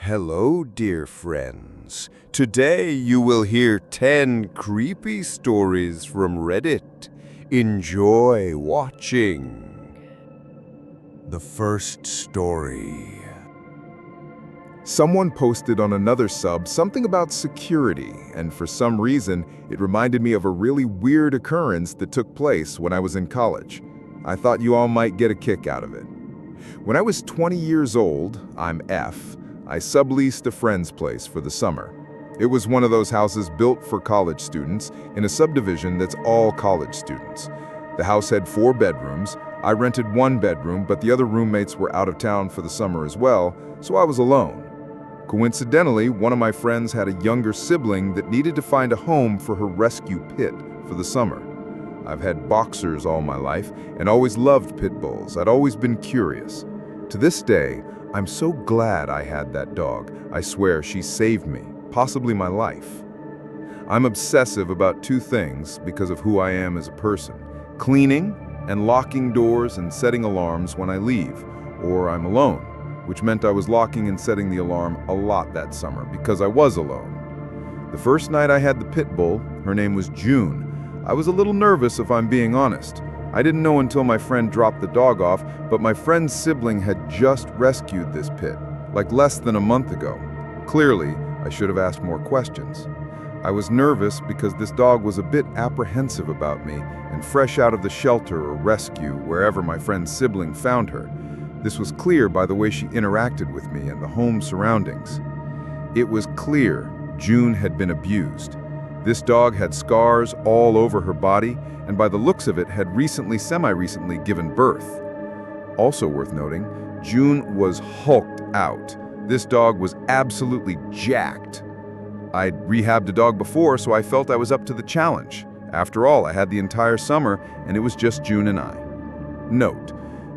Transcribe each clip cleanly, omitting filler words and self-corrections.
Hello, dear friends. Today you will hear 10 creepy stories from Reddit. Enjoy watching. The first story. Someone posted on another sub something about security, and for some reason, it reminded me of a really weird occurrence that took place when I was in college. I thought you all might get a kick out of it. When I was 20 years old, I'm F, I subleased a friend's place for the summer. It was one of those houses built for college students in a subdivision that's all college students. The house had 4 bedrooms. I rented 1 bedroom, but the other roommates were out of town for the summer as well, so I was alone. Coincidentally, one of my friends had a younger sibling that needed to find a home for her rescue pit for the summer. I've had boxers all my life and always loved pit bulls. I'd always been curious. To this day, I'm so glad I had that dog. I swear she saved me, possibly my life. I'm obsessive about 2 things because of who I am as a person: cleaning and locking doors and setting alarms when I leave, or I'm alone, which meant I was locking and setting the alarm a lot that summer because I was alone. The first night I had the pit bull, her name was June. I was a little nervous, if I'm being honest. I didn't know until my friend dropped the dog off, but my friend's sibling had just rescued this pit, like less than a month ago. Clearly, I should have asked more questions. I was nervous because this dog was a bit apprehensive about me and fresh out of the shelter or rescue wherever my friend's sibling found her. This was clear by the way she interacted with me and the home surroundings. It was clear June had been abused. This dog had scars all over her body, and by the looks of it had semi-recently given birth. Also worth noting, June was hulked out. This dog was absolutely jacked. I'd rehabbed a dog before, so I felt I was up to the challenge. After all, I had the entire summer, and it was just June and I. Note,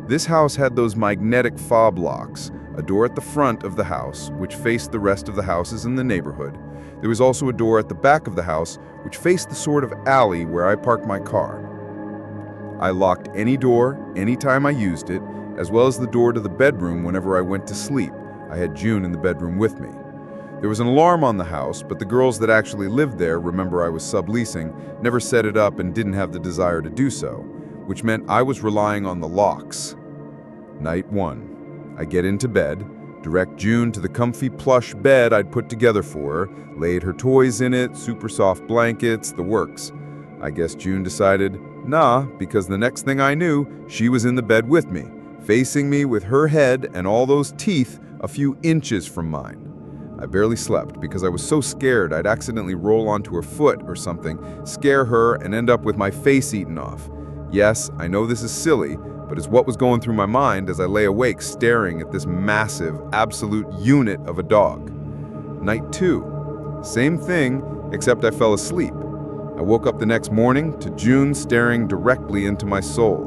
this house had those magnetic fob locks, a door at the front of the house, which faced the rest of the houses in the neighborhood. There was also a door at the back of the house, which faced the sort of alley where I parked my car. I locked any door anytime I used it, as well as the door to the bedroom whenever I went to sleep. I had June in the bedroom with me. There was an alarm on the house, but the girls that actually lived there, remember I was subleasing, never set it up and didn't have the desire to do so, which meant I was relying on the locks. Night 1. I get into bed, direct June to the comfy plush bed I'd put together for her, laid her toys in it, super soft blankets, the works. I guess June decided, nah, because the next thing I knew, she was in the bed with me, facing me with her head and all those teeth a few inches from mine. I barely slept because I was so scared I'd accidentally roll onto her foot or something, scare her, and end up with my face eaten off. Yes, I know this is silly, but it's what was going through my mind as I lay awake staring at this massive, absolute unit of a dog. Night 2. Same thing, except I fell asleep. I woke up the next morning to June staring directly into my soul.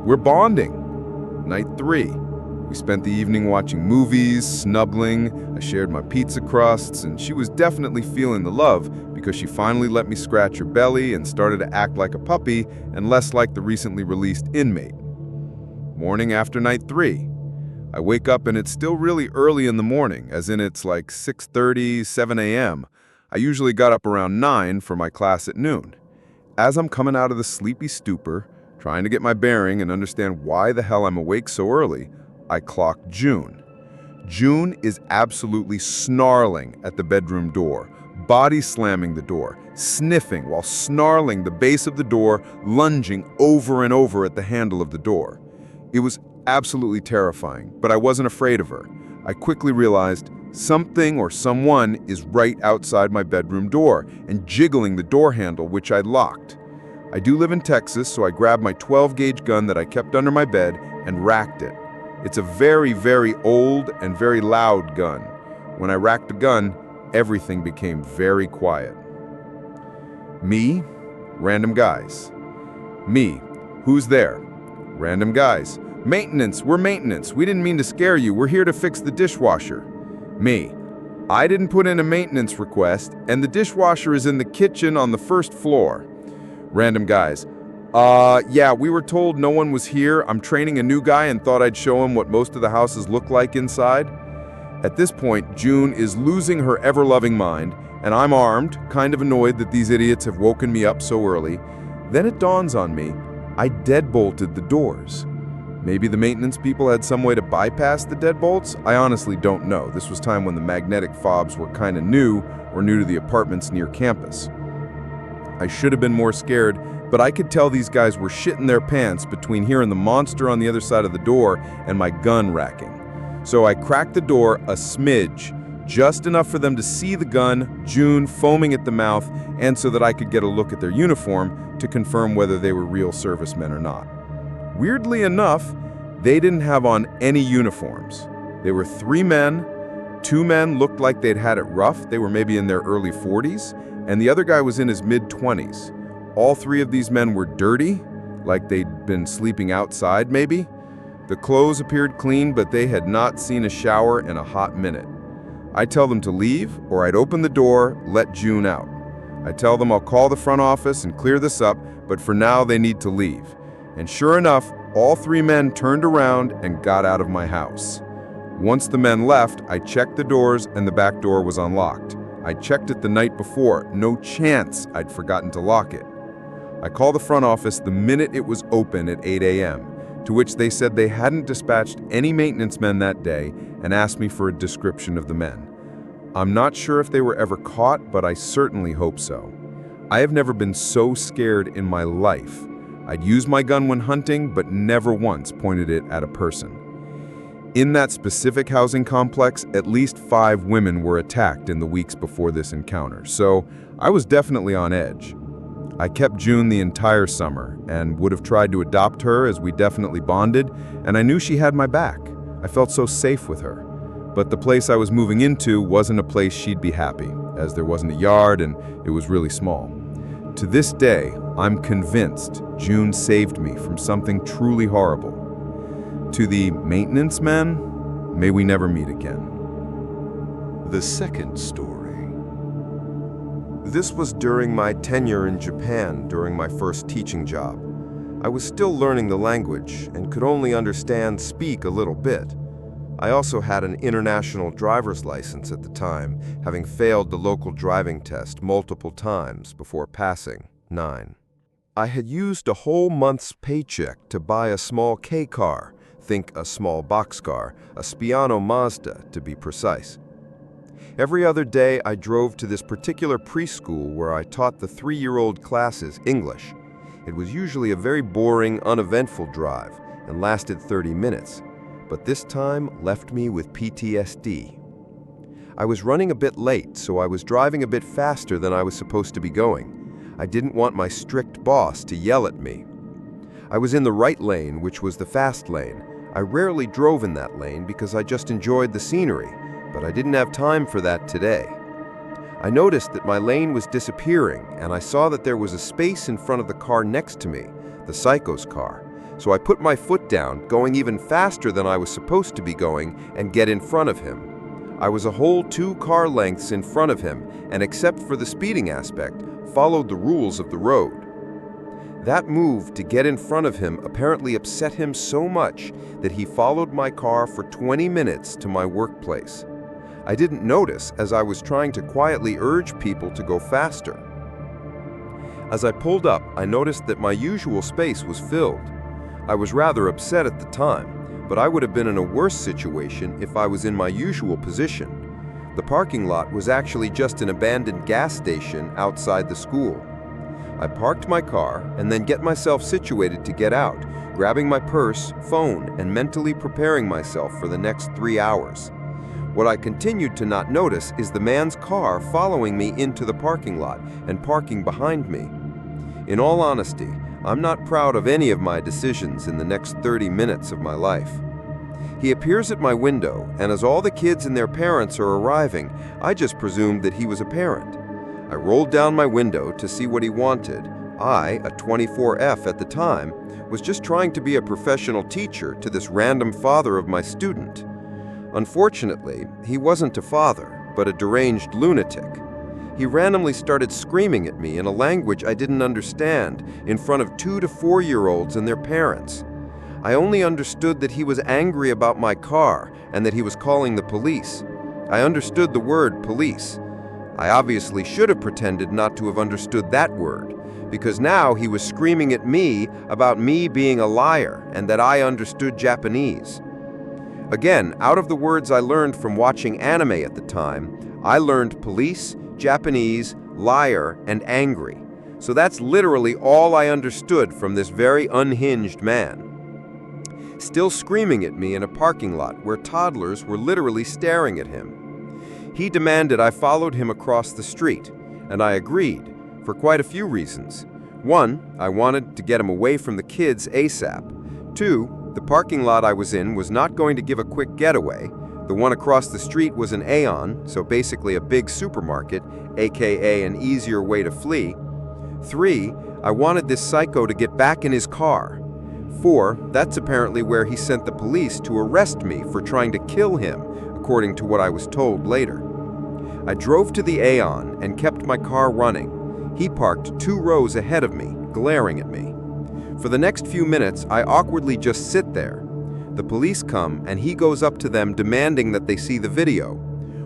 We're bonding. Night 3. We spent the evening watching movies, snuggling. I shared my pizza crusts, and she was definitely feeling the love because she finally let me scratch her belly and started to act like a puppy and less like the recently released inmate. Morning after night 3. I wake up and it's still really early in the morning, as in it's like 6:30, 7 a.m. I usually got up around 9 for my class at noon. As I'm coming out of the sleepy stupor, trying to get my bearing and understand why the hell I'm awake so early, I clock June. June is absolutely snarling at the bedroom door, body slamming the door, sniffing while snarling the base of the door, lunging over and over at the handle of the door. It was absolutely terrifying, but I wasn't afraid of her. I quickly realized something or someone is right outside my bedroom door and jiggling the door handle, which I locked. I do live in Texas, so I grabbed my 12-gauge gun that I kept under my bed and racked it. It's a very, very old and very loud gun. When I racked the gun, everything became very quiet. Me, random guys. Me, who's there? Random guys. Maintenance, we're maintenance. We didn't mean to scare you. We're here to fix the dishwasher. Me, I didn't put in a maintenance request, and the dishwasher is in the kitchen on the 1st floor. Random guys. Yeah, we were told no one was here. I'm training a new guy and thought I'd show him what most of the houses look like inside. At this point, June is losing her ever-loving mind, and I'm armed, kind of annoyed that these idiots have woken me up so early. Then it dawns on me, I deadbolted the doors. Maybe the maintenance people had some way to bypass the deadbolts? I honestly don't know. This was time when the magnetic fobs were kind of new or new to the apartments near campus. I should have been more scared, but I could tell these guys were shitting their pants between hearing the monster on the other side of the door and my gun racking. So I cracked the door a smidge, just enough for them to see the gun, June foaming at the mouth, and so that I could get a look at their uniform to confirm whether they were real servicemen or not. Weirdly enough, they didn't have on any uniforms. They were 3 men. 2 men looked like they'd had it rough. They were maybe in their early 40s, and the other guy was in his mid-20s. All 3 of these men were dirty, like they'd been sleeping outside maybe. The clothes appeared clean, but they had not seen a shower in a hot minute. I tell them to leave, or I'd open the door, let June out. I tell them I'll call the front office and clear this up, but for now they need to leave. And sure enough, all 3 men turned around and got out of my house. Once the men left, I checked the doors and the back door was unlocked. I checked it the night before. No chance I'd forgotten to lock it. I called the front office the minute it was open at 8 a.m., to which they said they hadn't dispatched any maintenance men that day and asked me for a description of the men. I'm not sure if they were ever caught, but I certainly hope so. I have never been so scared in my life. I'd use my gun when hunting, but never once pointed it at a person. In that specific housing complex, at least 5 women were attacked in the weeks before this encounter, so I was definitely on edge. I kept June the entire summer and would have tried to adopt her as we definitely bonded, and I knew she had my back. I felt so safe with her. But the place I was moving into wasn't a place she'd be happy, as there wasn't a yard and it was really small. To this day, I'm convinced June saved me from something truly horrible. To the maintenance men, may we never meet again. The second story. This was during my tenure in Japan during my first teaching job. I was still learning the language and could only speak a little bit. I also had an international driver's license at the time, having failed the local driving test multiple times before passing 9. I had used a whole month's paycheck to buy a small K car, think a small boxcar, a Spiano Mazda to be precise. Every other day I drove to this particular preschool where I taught the 3-year-old classes English. It was usually a very boring, uneventful drive and lasted 30 minutes. But this time left me with PTSD. I was running a bit late, so I was driving a bit faster than I was supposed to be going. I didn't want my strict boss to yell at me. I was in the right lane, which was the fast lane. I rarely drove in that lane because I just enjoyed the scenery, but I didn't have time for that today. I noticed that my lane was disappearing, and I saw that there was a space in front of the car next to me, the psycho's car. So I put my foot down, going even faster than I was supposed to be going, and get in front of him. I was a whole 2 car lengths in front of him, and except for the speeding aspect, followed the rules of the road. That move to get in front of him apparently upset him so much that he followed my car for 20 minutes to my workplace. I didn't notice as I was trying to quietly urge people to go faster. As I pulled up, I noticed that my usual space was filled. I was rather upset at the time, but I would have been in a worse situation if I was in my usual position. The parking lot was actually just an abandoned gas station outside the school. I parked my car and then get myself situated to get out, grabbing my purse, phone, and mentally preparing myself for the next 3 hours. What I continued to not notice is the man's car following me into the parking lot and parking behind me. In all honesty, I'm not proud of any of my decisions in the next 30 minutes of my life. He appears at my window, and as all the kids and their parents are arriving, I just presumed that he was a parent. I rolled down my window to see what he wanted. I, a 24F at the time, was just trying to be a professional teacher to this random father of my student. Unfortunately, he wasn't a father, but a deranged lunatic. He randomly started screaming at me in a language I didn't understand in front of 2 to 4-year-olds and their parents. I only understood that he was angry about my car and that he was calling the police. I understood the word police. I obviously should have pretended not to have understood that word, because now he was screaming at me about me being a liar and that I understood Japanese. Again, out of the words I learned from watching anime at the time, I learned police, Japanese, liar, and angry. So that's literally all I understood from this very unhinged man. Still screaming at me in a parking lot where toddlers were literally staring at him. He demanded I followed him across the street, and I agreed, for quite a few reasons. One, I wanted to get him away from the kids ASAP. Two, the parking lot I was in was not going to give a quick getaway. The one across the street was an Aeon, so basically a big supermarket, aka an easier way to flee. 3, I wanted this psycho to get back in his car. 4, that's apparently where he sent the police to arrest me for trying to kill him, according to what I was told later. I drove to the Aeon and kept my car running. He parked 2 rows ahead of me, glaring at me. For the next few minutes, I awkwardly just sit there. The police come and he goes up to them demanding that they see the video.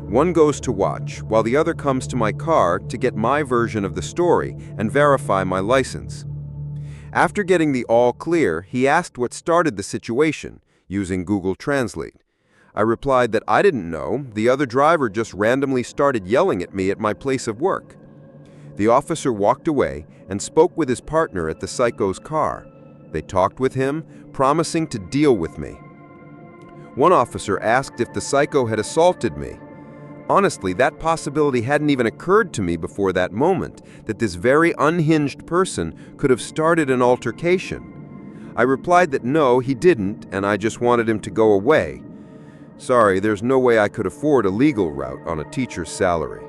One goes to watch, while the other comes to my car to get my version of the story and verify my license. After getting the all clear, he asked what started the situation, using Google Translate. I replied that I didn't know, the other driver just randomly started yelling at me at my place of work. The officer walked away and spoke with his partner at the psycho's car. They talked with him, promising to deal with me. One officer asked if the psycho had assaulted me. Honestly, that possibility hadn't even occurred to me before that moment, that this very unhinged person could have started an altercation. I replied that no, he didn't, and I just wanted him to go away. Sorry, there's no way I could afford a legal route on a teacher's salary.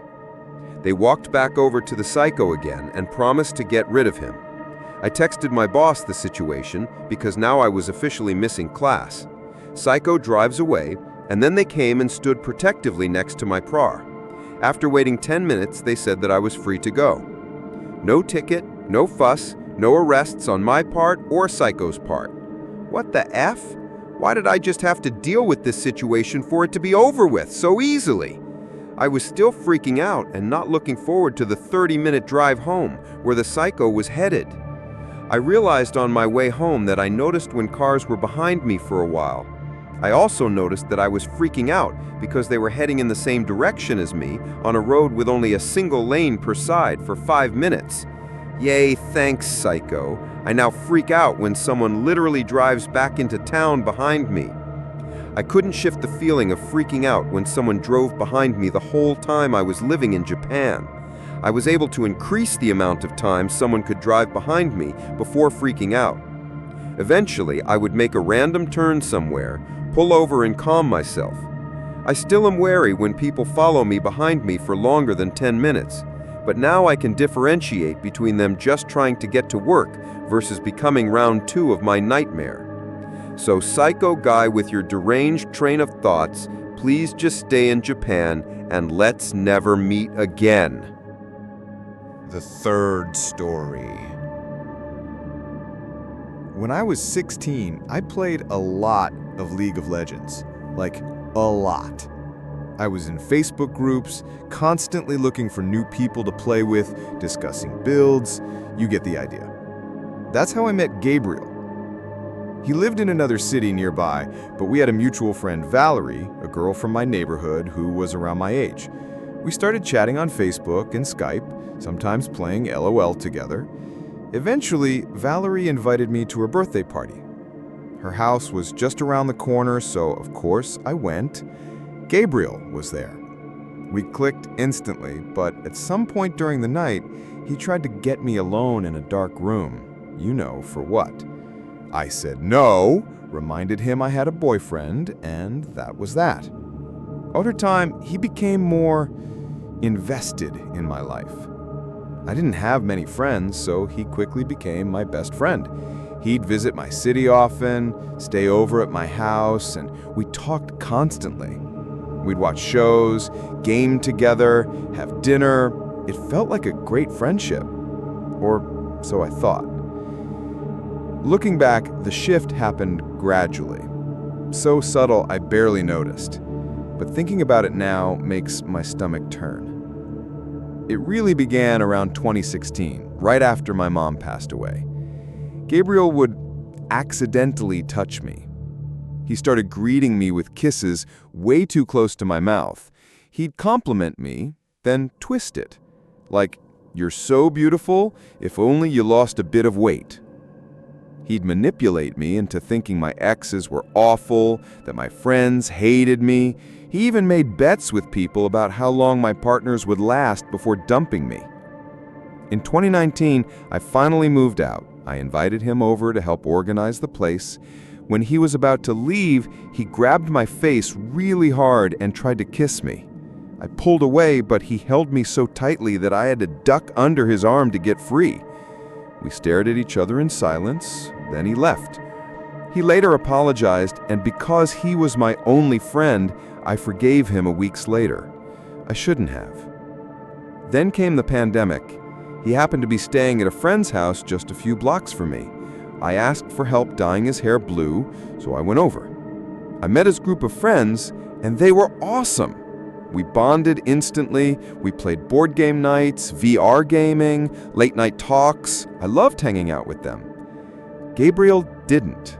They walked back over to the psycho again and promised to get rid of him. I texted my boss the situation because now I was officially missing class. Psycho drives away, and then they came and stood protectively next to my car. After waiting 10 minutes, they said that I was free to go. No ticket, no fuss, no arrests on my part or Psycho's part. What the F? Why did I just have to deal with this situation for it to be over with so easily? I was still freaking out and not looking forward to the 30-minute drive home where the psycho was headed. I realized on my way home that I noticed when cars were behind me for a while. I also noticed that I was freaking out because they were heading in the same direction as me on a road with only a single lane per side for 5 minutes. Yay, thanks, psycho. I now freak out when someone literally drives back into town behind me. I couldn't shift the feeling of freaking out when someone drove behind me the whole time I was living in Japan. I was able to increase the amount of time someone could drive behind me before freaking out. Eventually, I would make a random turn somewhere, pull over and calm myself. I still am wary when people follow me behind me for longer than 10 minutes, but now I can differentiate between them just trying to get to work versus becoming round 2 of my nightmare. So psycho guy with your deranged train of thoughts, please just stay in Japan and let's never meet again. The third story. When I was 16, I played a lot of League of Legends. Like, a lot. I was in Facebook groups, constantly looking for new people to play with, discussing builds. You get the idea. That's how I met Gabriel. He lived in another city nearby, but we had a mutual friend, Valerie, a girl from my neighborhood who was around my age. We started chatting on Facebook and Skype, sometimes playing LOL together. Eventually, Valerie invited me to her birthday party. Her house was just around the corner, so of course I went. Gabriel was there. We clicked instantly, but at some point during the night, he tried to get me alone in a dark room. You know, for what? I said no, reminded him I had a boyfriend, and that was that. Over time, he became more invested in my life. I didn't have many friends, so he quickly became my best friend. He'd visit my city often, stay over at my house, and we talked constantly. We'd watch shows, game together, have dinner. It felt like a great friendship. Or so I thought. Looking back, the shift happened gradually. So subtle I barely noticed. but thinking about it now makes my stomach turn. It really began around 2016, right after my mom passed away. Gabriel would accidentally touch me. He started greeting me with kisses way too close to my mouth. He'd compliment me, then twist it. Like, "You're so beautiful, if only you lost a bit of weight." He'd manipulate me into thinking my exes were awful, that my friends hated me. He even made bets with people about how long my partners would last before dumping me. In 2019, I finally moved out. I invited him over to help organize the place. When he was about to leave, he grabbed my face really hard and tried to kiss me. I pulled away, but he held me so tightly that I had to duck under his arm to get free. We stared at each other in silence, then he left. He later apologized, and because he was my only friend, I forgave him a week later. I shouldn't have. Then came the pandemic. He happened to be staying at a friend's house just a few blocks from me. I asked for help dyeing his hair blue, so I went over. I met his group of friends, and they were awesome. We bonded instantly. We played board game nights, VR gaming, late night talks. I loved hanging out with them. Gabriel didn't.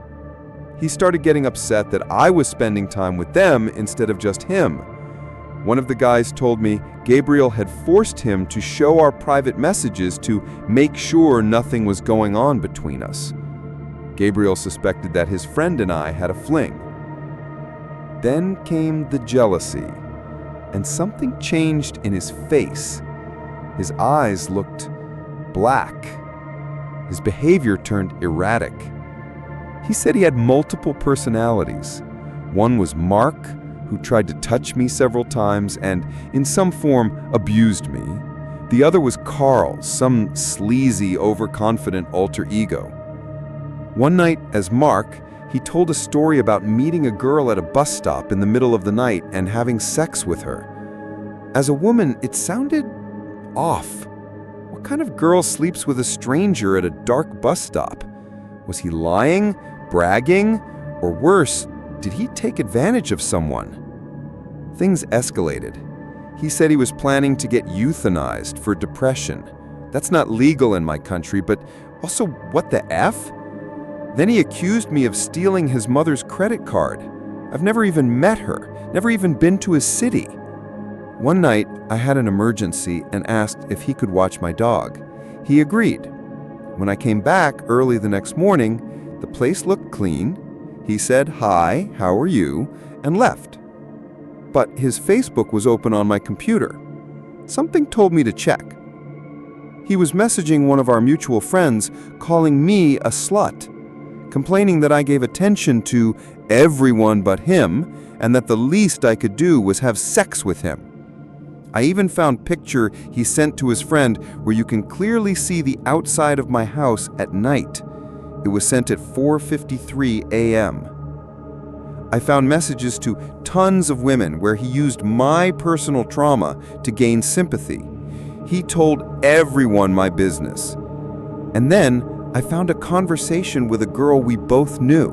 He started getting upset that I was spending time with them instead of just him. One of the guys told me Gabriel had forced him to show our private messages to make sure nothing was going on between us. Gabriel suspected that his friend and I had a fling. Then came the jealousy, and something changed in his face. His eyes looked black. His behavior turned erratic. He said he had multiple personalities. One was Mark, who tried to touch me several times and, in some form, abused me. The other was Carl, some sleazy, overconfident alter ego. One night, as Mark, he told a story about meeting a girl at a bus stop in the middle of the night and having sex with her. As a woman, it sounded off. What kind of girl sleeps with a stranger at a dark bus stop? Was he lying, bragging, or worse, did he take advantage of someone? Things escalated. He said he was planning to get euthanized for depression. That's not legal in my country, but also, what the F? Then he accused me of stealing his mother's credit card. I've never even met her, never even been to his city. One night, I had an emergency and asked if he could watch my dog. He agreed. When I came back early the next morning, the place looked clean. He said, "Hi, how are you?" and left. But his Facebook was open on my computer. Something told me to check. He was messaging one of our mutual friends, calling me a slut, complaining that I gave attention to everyone but him, and that the least I could do was have sex with him. I even found a picture he sent to his friend where you can clearly see the outside of my house at night. It was sent at 4:53 a.m. I found messages to tons of women where he used my personal trauma to gain sympathy. He told everyone my business. And then I found a conversation with a girl we both knew.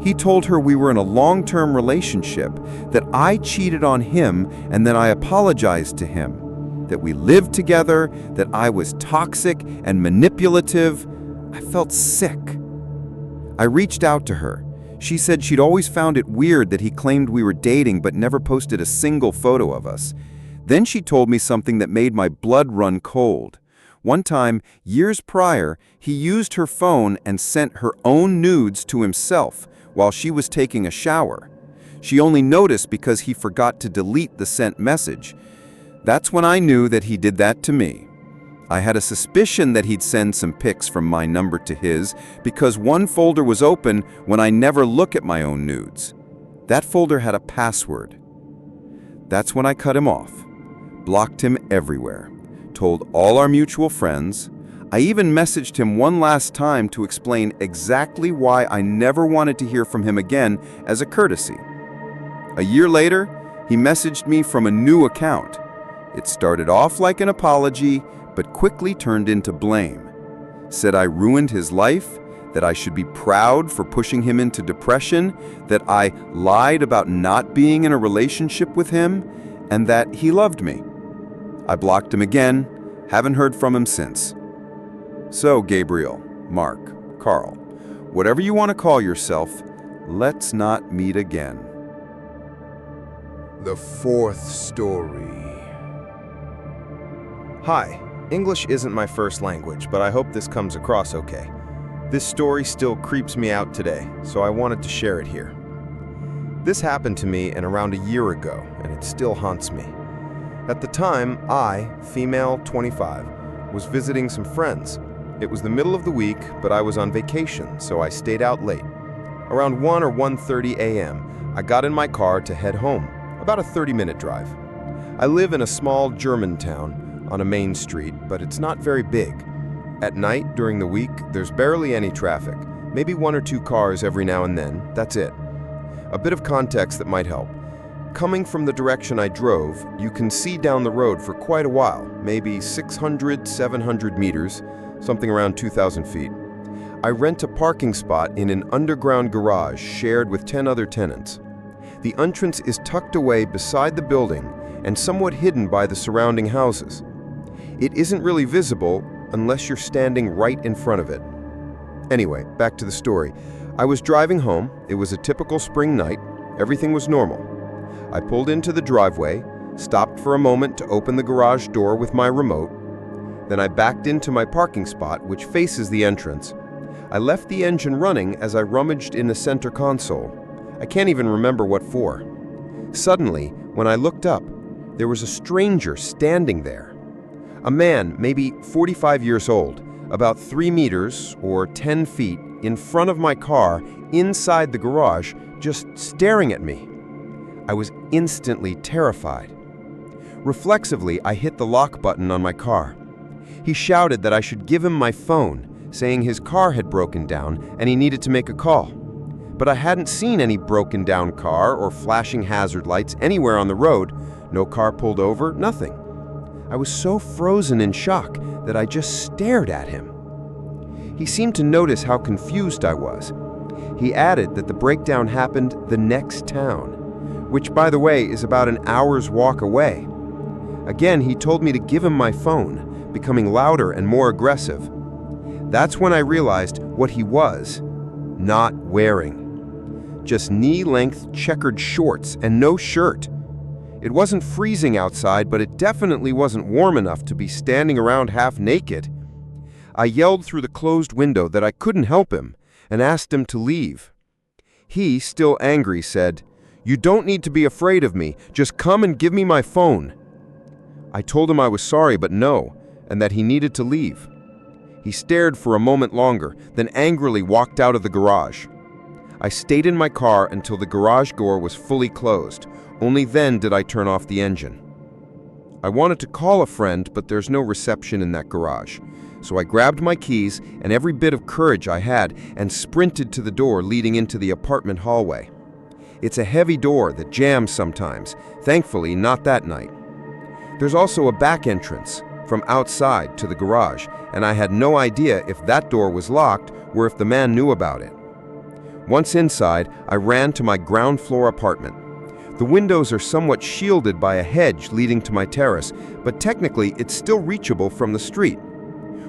He told her we were in a long-term relationship, that I cheated on him and that I apologized to him, that we lived together, that I was toxic and manipulative. I felt sick. I reached out to her. She said she'd always found it weird that he claimed we were dating but never posted a single photo of us. Then she told me something that made my blood run cold. One time, years prior, he used her phone and sent her own nudes to himself while she was taking a shower. She only noticed because he forgot to delete the sent message. That's when I knew that he did that to me. I had a suspicion that he'd send some pics from my number to his because one folder was open when I never look at my own nudes. That folder had a password. That's when I cut him off, blocked him everywhere, told all our mutual friends. I even messaged him one last time to explain exactly why I never wanted to hear from him again as a courtesy. A year later, he messaged me from a new account. It started off like an apology, but quickly turned into blame. Said I ruined his life, that I should be proud for pushing him into depression, that I lied about not being in a relationship with him, and that he loved me. I blocked him again, haven't heard from him since. So, Gabriel, Mark, Carl, whatever you want to call yourself, let's not meet again. The fourth story. Hi, English isn't my first language, but I hope this comes across okay. This story still creeps me out today, so I wanted to share it here. This happened to me around a year ago, and it still haunts me. At the time, I, female 25, was visiting some friends. It was the middle of the week, but I was on vacation, so I stayed out late. Around 1 or 1:30 a.m., I got in my car to head home, about a 30-minute drive. I live in a small German town on a main street, but it's not very big. At night, during the week, there's barely any traffic, maybe 1 or 2 cars every now and then, that's it. A bit of context that might help. Coming from the direction I drove, you can see down the road for quite a while, maybe 600, 700 meters, something around 2,000 feet. I rent a parking spot in an underground garage shared with 10 other tenants. The entrance is tucked away beside the building and somewhat hidden by the surrounding houses. It isn't really visible unless you're standing right in front of it. Anyway, back to the story. I was driving home. It was a typical spring night. Everything was normal. I pulled into the driveway, stopped for a moment to open the garage door with my remote. Then I backed into my parking spot, which faces the entrance. I left the engine running as I rummaged in the center console. I can't even remember what for. Suddenly, when I looked up, there was a stranger standing there. A man, maybe 45 years old, about 3 meters or 10 feet in front of my car inside the garage, just staring at me. I was instantly terrified. Reflexively, I hit the lock button on my car. He shouted that I should give him my phone, saying his car had broken down and he needed to make a call. But I hadn't seen any broken down car or flashing hazard lights anywhere on the road. No car pulled over, nothing. I was so frozen in shock that I just stared at him. He seemed to notice how confused I was. He added that the breakdown happened the next town, which, by the way, is about an hour's walk away. Again, he told me to give him my phone, becoming louder and more aggressive. That's when I realized what he was not wearing. Just knee-length checkered shorts and no shirt. It wasn't freezing outside, but it definitely wasn't warm enough to be standing around half naked. I yelled through the closed window that I couldn't help him and asked him to leave. He, still angry, said, "You don't need to be afraid of me. Just come and give me my phone." I told him I was sorry, but no, and that he needed to leave. He stared for a moment longer, then angrily walked out of the garage. I stayed in my car until the garage door was fully closed. Only then did I turn off the engine. I wanted to call a friend, but there's no reception in that garage. So I grabbed my keys and every bit of courage I had and sprinted to the door leading into the apartment hallway. It's a heavy door that jams sometimes, thankfully not that night. There's also a back entrance from outside to the garage, and I had no idea if that door was locked or if the man knew about it. Once inside, I ran to my ground floor apartment. The windows are somewhat shielded by a hedge leading to my terrace, but technically it's still reachable from the street.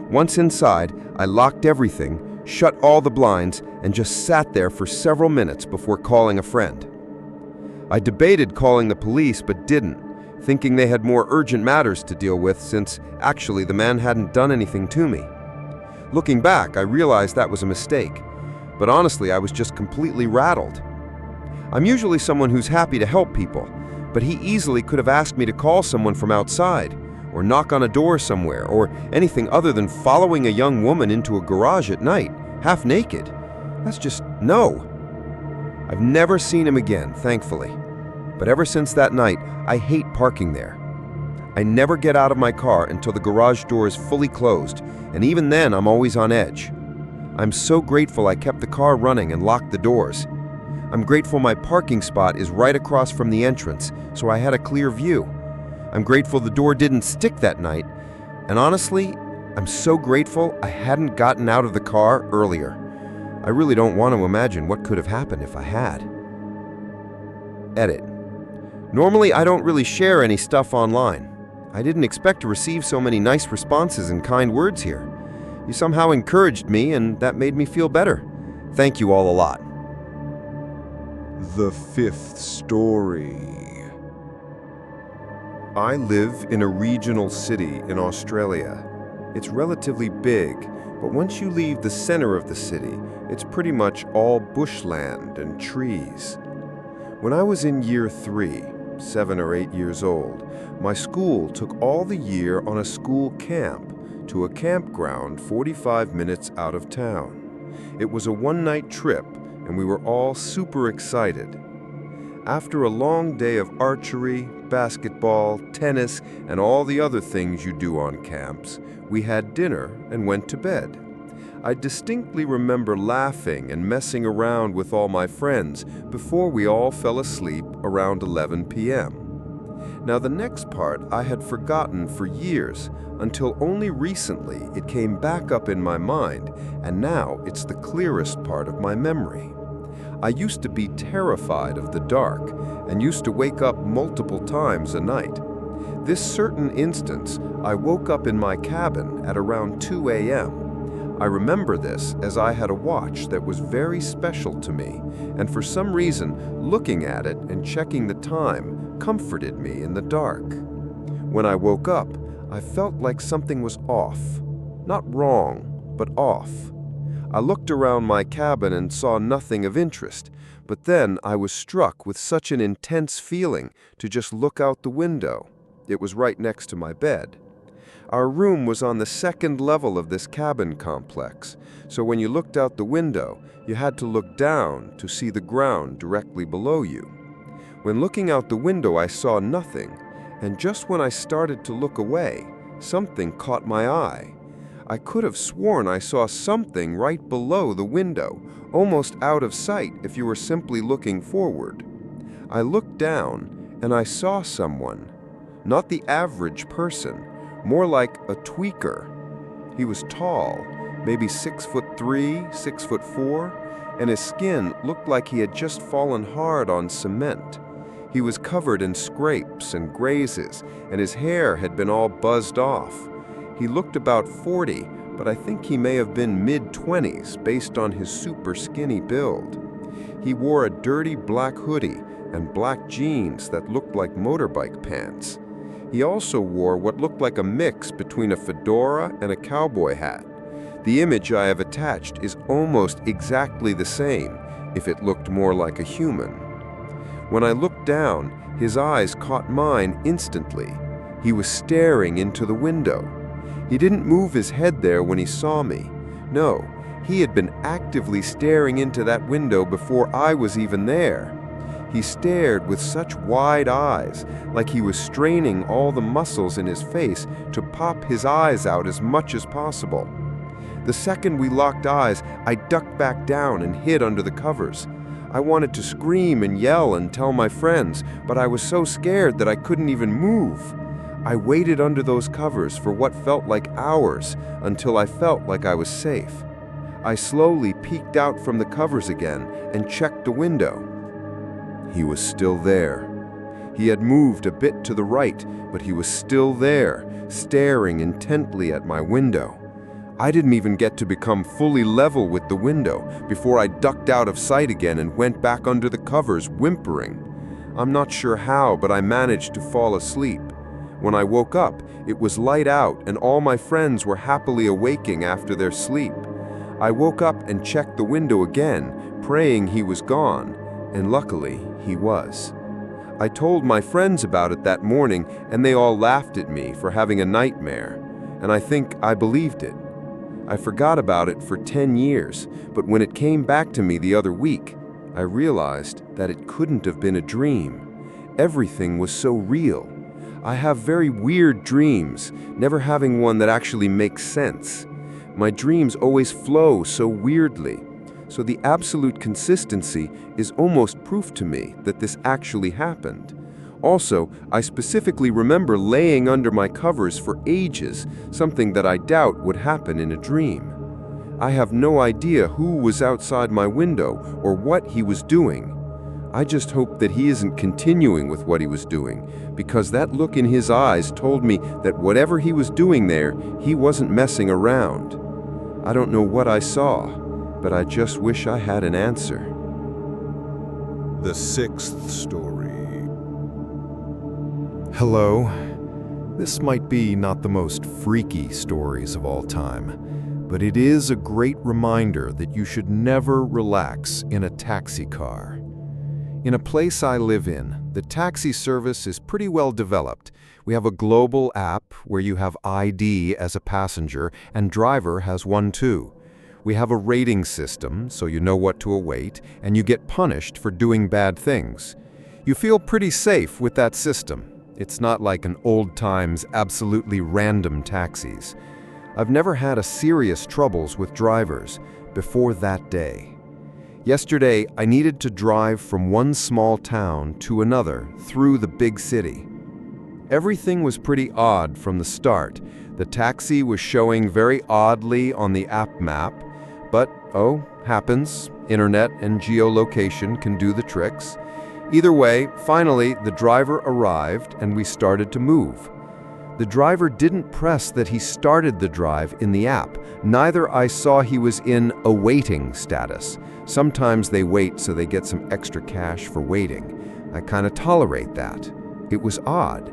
Once inside, I locked everything, shut all the blinds, and just sat there for several minutes before calling a friend. I debated calling the police but didn't, thinking they had more urgent matters to deal with since actually the man hadn't done anything to me. Looking back, I realized that was a mistake, but honestly, I was just completely rattled. I'm usually someone who's happy to help people, but he easily could have asked me to call someone from outside, or knock on a door somewhere, or anything other than following a young woman into a garage at night, half naked. That's just no. I've never seen him again, thankfully. But ever since that night, I hate parking there. I never get out of my car until the garage door is fully closed, and even then I'm always on edge. I'm so grateful I kept the car running and locked the doors. I'm grateful my parking spot is right across from the entrance, so I had a clear view. I'm grateful the door didn't stick that night, and honestly, I'm so grateful I hadn't gotten out of the car earlier. I really don't want to imagine what could have happened if I had. Edit. Normally, I don't really share any stuff online. I didn't expect to receive so many nice responses and kind words here. You somehow encouraged me, and that made me feel better. Thank you all a lot. The fifth story. I live in a regional city in Australia. It's relatively big, but once you leave the center of the city, it's pretty much all bushland and trees. When I was in year 3, 7 or 8 years old, my school took all the year on a school camp to a campground 45 minutes out of town. It was a one-night trip, and we were all super excited. After a long day of archery, basketball, tennis, and all the other things you do on camps, we had dinner and went to bed. I distinctly remember laughing and messing around with all my friends before we all fell asleep around 11 p.m. Now, the next part I had forgotten for years, until only recently it came back up in my mind, and now it's the clearest part of my memory. I used to be terrified of the dark and used to wake up multiple times a night. This certain instance, I woke up in my cabin at around 2 a.m. I remember this as I had a watch that was very special to me, and for some reason, looking at it and checking the time comforted me in the dark. When I woke up, I felt like something was off. Not wrong, but off. I looked around my cabin and saw nothing of interest, but then I was struck with such an intense feeling to just look out the window. It was right next to my bed. Our room was on the second level of this cabin complex, so when you looked out the window, you had to look down to see the ground directly below you. When looking out the window, I saw nothing, and just when I started to look away, something caught my eye. I could have sworn I saw something right below the window, almost out of sight if you were simply looking forward. I looked down, and I saw someone. Not the average person, more like a tweaker. He was tall, maybe 6'3", 6'4", and his skin looked like he had just fallen hard on cement. He was covered in scrapes and grazes, and his hair had been all buzzed off. He looked about 40, but I think he may have been mid-20s based on his super skinny build. He wore a dirty black hoodie and black jeans that looked like motorbike pants. He also wore what looked like a mix between a fedora and a cowboy hat. The image I have attached is almost exactly the same, if it looked more like a human. When I looked down, his eyes caught mine instantly. He was staring into the window. He didn't move his head there when he saw me. No, he had been actively staring into that window before I was even there. He stared with such wide eyes, like he was straining all the muscles in his face to pop his eyes out as much as possible. The second we locked eyes, I ducked back down and hid under the covers. I wanted to scream and yell and tell my friends, but I was so scared that I couldn't even move. I waited under those covers for what felt like hours until I felt like I was safe. I slowly peeked out from the covers again and checked the window. He was still there. He had moved a bit to the right, but he was still there, staring intently at my window. I didn't even get to become fully level with the window before I ducked out of sight again and went back under the covers, whimpering. I'm not sure how, but I managed to fall asleep. When I woke up, it was light out and all my friends were happily awaking after their sleep. I woke up and checked the window again, praying he was gone, and luckily, he was. I told my friends about it that morning, and they all laughed at me for having a nightmare, and I think I believed it. I forgot about it for 10 years, but when it came back to me the other week, I realized that it couldn't have been a dream. Everything was so real. I have very weird dreams, never having one that actually makes sense. My dreams always flow so weirdly. So the absolute consistency is almost proof to me that this actually happened. Also, I specifically remember laying under my covers for ages, something that I doubt would happen in a dream. I have no idea who was outside my window or what he was doing. I just hope that he isn't continuing with what he was doing, because that look in his eyes told me that whatever he was doing there, he wasn't messing around. I don't know what I saw, but I just wish I had an answer. The sixth story. Hello. This might be not the most freaky stories of all time, but it is a great reminder that you should never relax in a taxi car. In a place I live in, the taxi service is pretty well developed. We have a global app where you have ID as a passenger, and driver has one too. We have a rating system, so you know what to await, and you get punished for doing bad things. You feel pretty safe with that system. It's not like an old times, absolutely random taxis. I've never had a serious troubles with drivers before that day. Yesterday, I needed to drive from one small town to another through the big city. Everything was pretty odd from the start. The taxi was showing very oddly on the app map, but happens. Internet and geolocation can do the tricks. Either way, finally, the driver arrived and we started to move. The driver didn't press that he started the drive in the app. Neither I saw he was in awaiting status. Sometimes they wait so they get some extra cash for waiting. I kind of tolerate that. It was odd.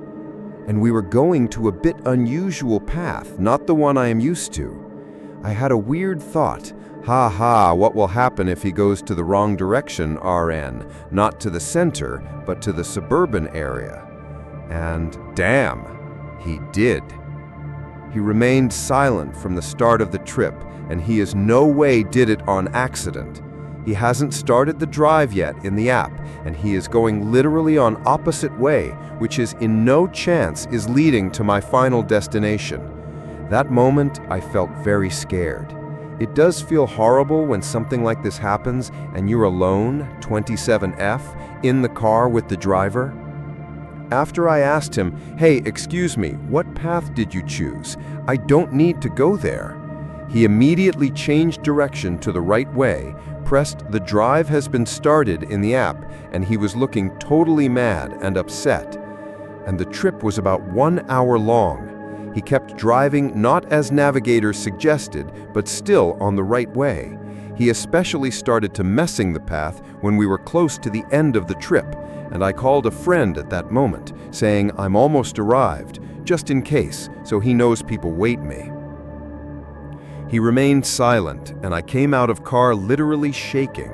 And we were going to a bit unusual path, not the one I am used to. I had a weird thought. What will happen if he goes to the wrong direction, RN? Not to the center, but to the suburban area. And damn, he did. He remained silent from the start of the trip, and he is no way did it on accident. He hasn't started the drive yet in the app, and he is going literally on opposite way, which is in no chance is leading to my final destination. That moment, I felt very scared. It does feel horrible when something like this happens and you're alone, 27F, in the car with the driver. After I asked him, "Hey, excuse me, what path did you choose? I don't need to go there." He immediately changed direction to the right way, pressed "The drive has been started" in the app, and he was looking totally mad and upset. And the trip was about 1 hour long. He kept driving not as navigator suggested, but still on the right way. He especially started to messing the path when we were close to the end of the trip, and I called a friend at that moment, saying I'm almost arrived, just in case, so he knows people wait me. He remained silent, and I came out of car literally shaking.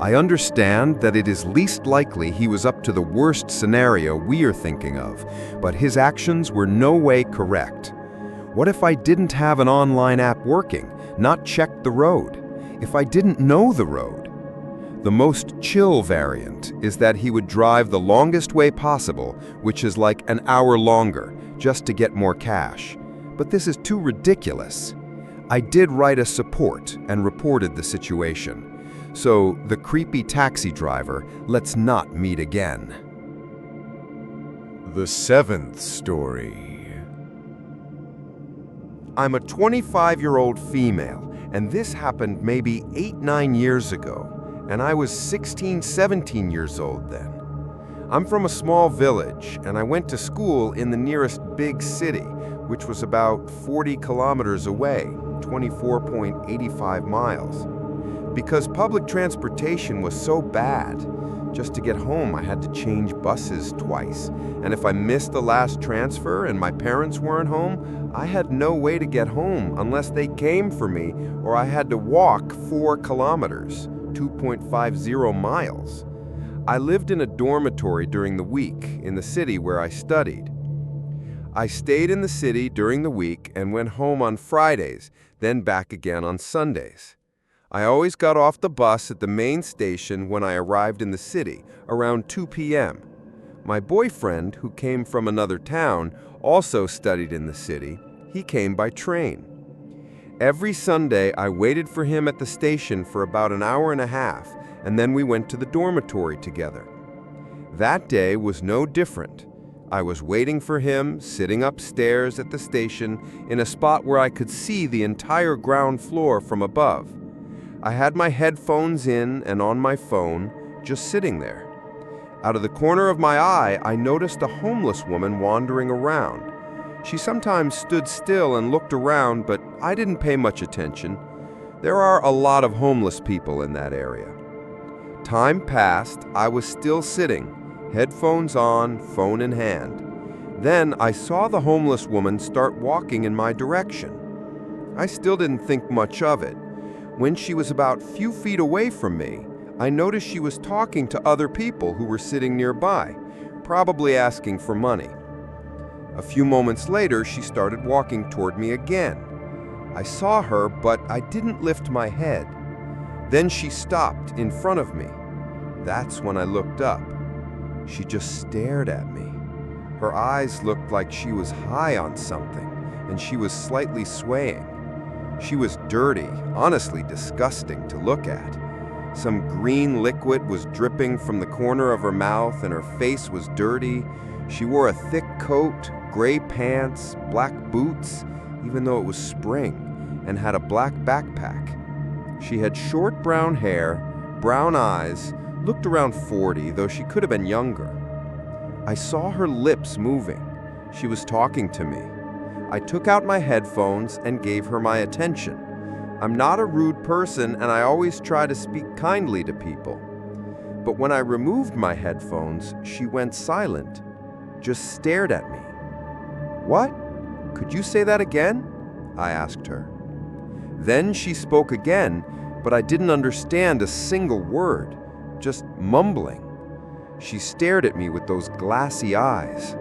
I understand that it is least likely he was up to the worst scenario we are thinking of, but his actions were no way correct. What if I didn't have an online app working, not checked the road? If I didn't know the road? The most chill variant is that he would drive the longest way possible, which is like an hour longer, just to get more cash. But this is too ridiculous. I did write a support and reported the situation. So, the creepy taxi driver, let's not meet again. The seventh story. I'm a 25-year-old female, and this happened maybe 8-9 years ago, and I was 16-17 years old then. I'm from a small village, and I went to school in the nearest big city, which was about 40 kilometers away, 24.85 miles. Because public transportation was so bad, just to get home I had to change buses twice. And if I missed the last transfer and my parents weren't home, I had no way to get home unless they came for me, or I had to walk 4 kilometers, 2.50 miles. I lived in a dormitory during the week in the city where I studied. I stayed in the city during the week and went home on Fridays, then back again on Sundays. I always got off the bus at the main station when I arrived in the city, around 2 p.m. My boyfriend, who came from another town, also studied in the city. He came by train. Every Sunday, I waited for him at the station for about an hour and a half, and then we went to the dormitory together. That day was no different. I was waiting for him, sitting upstairs at the station in a spot where I could see the entire ground floor from above. I had my headphones in and on my phone, just sitting there. Out of the corner of my eye, I noticed a homeless woman wandering around. She sometimes stood still and looked around, but I didn't pay much attention. There are a lot of homeless people in that area. Time passed. I was still sitting, headphones on, phone in hand. Then I saw the homeless woman start walking in my direction. I still didn't think much of it. When she was about a few feet away from me, I noticed she was talking to other people who were sitting nearby, probably asking for money. A few moments later, she started walking toward me again. I saw her, but I didn't lift my head. Then she stopped in front of me. That's when I looked up. She just stared at me. Her eyes looked like she was high on something, and she was slightly swaying. She was dirty, honestly disgusting to look at. Some green liquid was dripping from the corner of her mouth, and her face was dirty. She wore a thick coat, gray pants, black boots, even though it was spring, and had a black backpack. She had short brown hair, brown eyes, looked around 40, though she could have been younger. I saw her lips moving. She was talking to me. I took out my headphones and gave her my attention. I'm not a rude person, and I always try to speak kindly to people. But when I removed my headphones, she went silent, just stared at me. "What? Could you say that again?" I asked her. Then she spoke again, but I didn't understand a single word, just mumbling. She stared at me with those glassy eyes.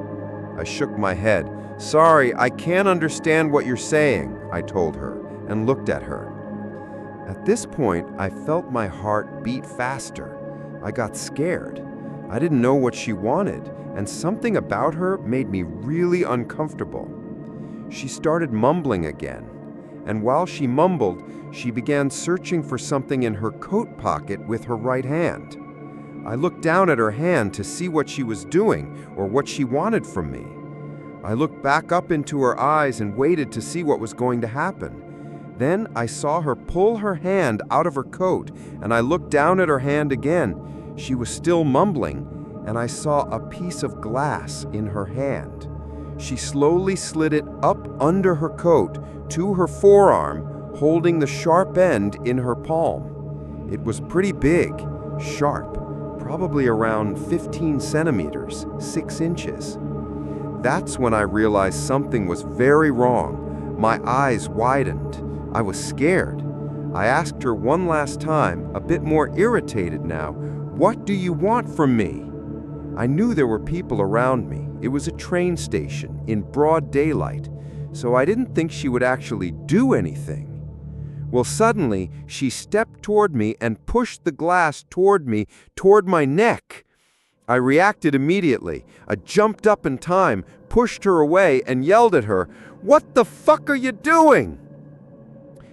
I shook my head. "Sorry, I can't understand what you're saying," I told her, and looked at her. At this point, I felt my heart beat faster. I got scared. I didn't know what she wanted, and something about her made me really uncomfortable. She started mumbling again, and while she mumbled, she began searching for something in her coat pocket with her right hand. I looked down at her hand to see what she was doing or what she wanted from me. I looked back up into her eyes and waited to see what was going to happen. Then I saw her pull her hand out of her coat, and I looked down at her hand again. She was still mumbling, and I saw a piece of glass in her hand. She slowly slid it up under her coat to her forearm, holding the sharp end in her palm. It was pretty big, sharp, probably around 15 centimeters, 6 inches. That's when I realized something was very wrong. My eyes widened. I was scared. I asked her one last time, a bit more irritated now, "What do you want from me?" I knew there were people around me. It was a train station in broad daylight, so I didn't think she would actually do anything. Well, suddenly, she stepped toward me and pushed the glass toward me, toward my neck. I reacted immediately. I jumped up in time, pushed her away, and yelled at her, "What the fuck are you doing?"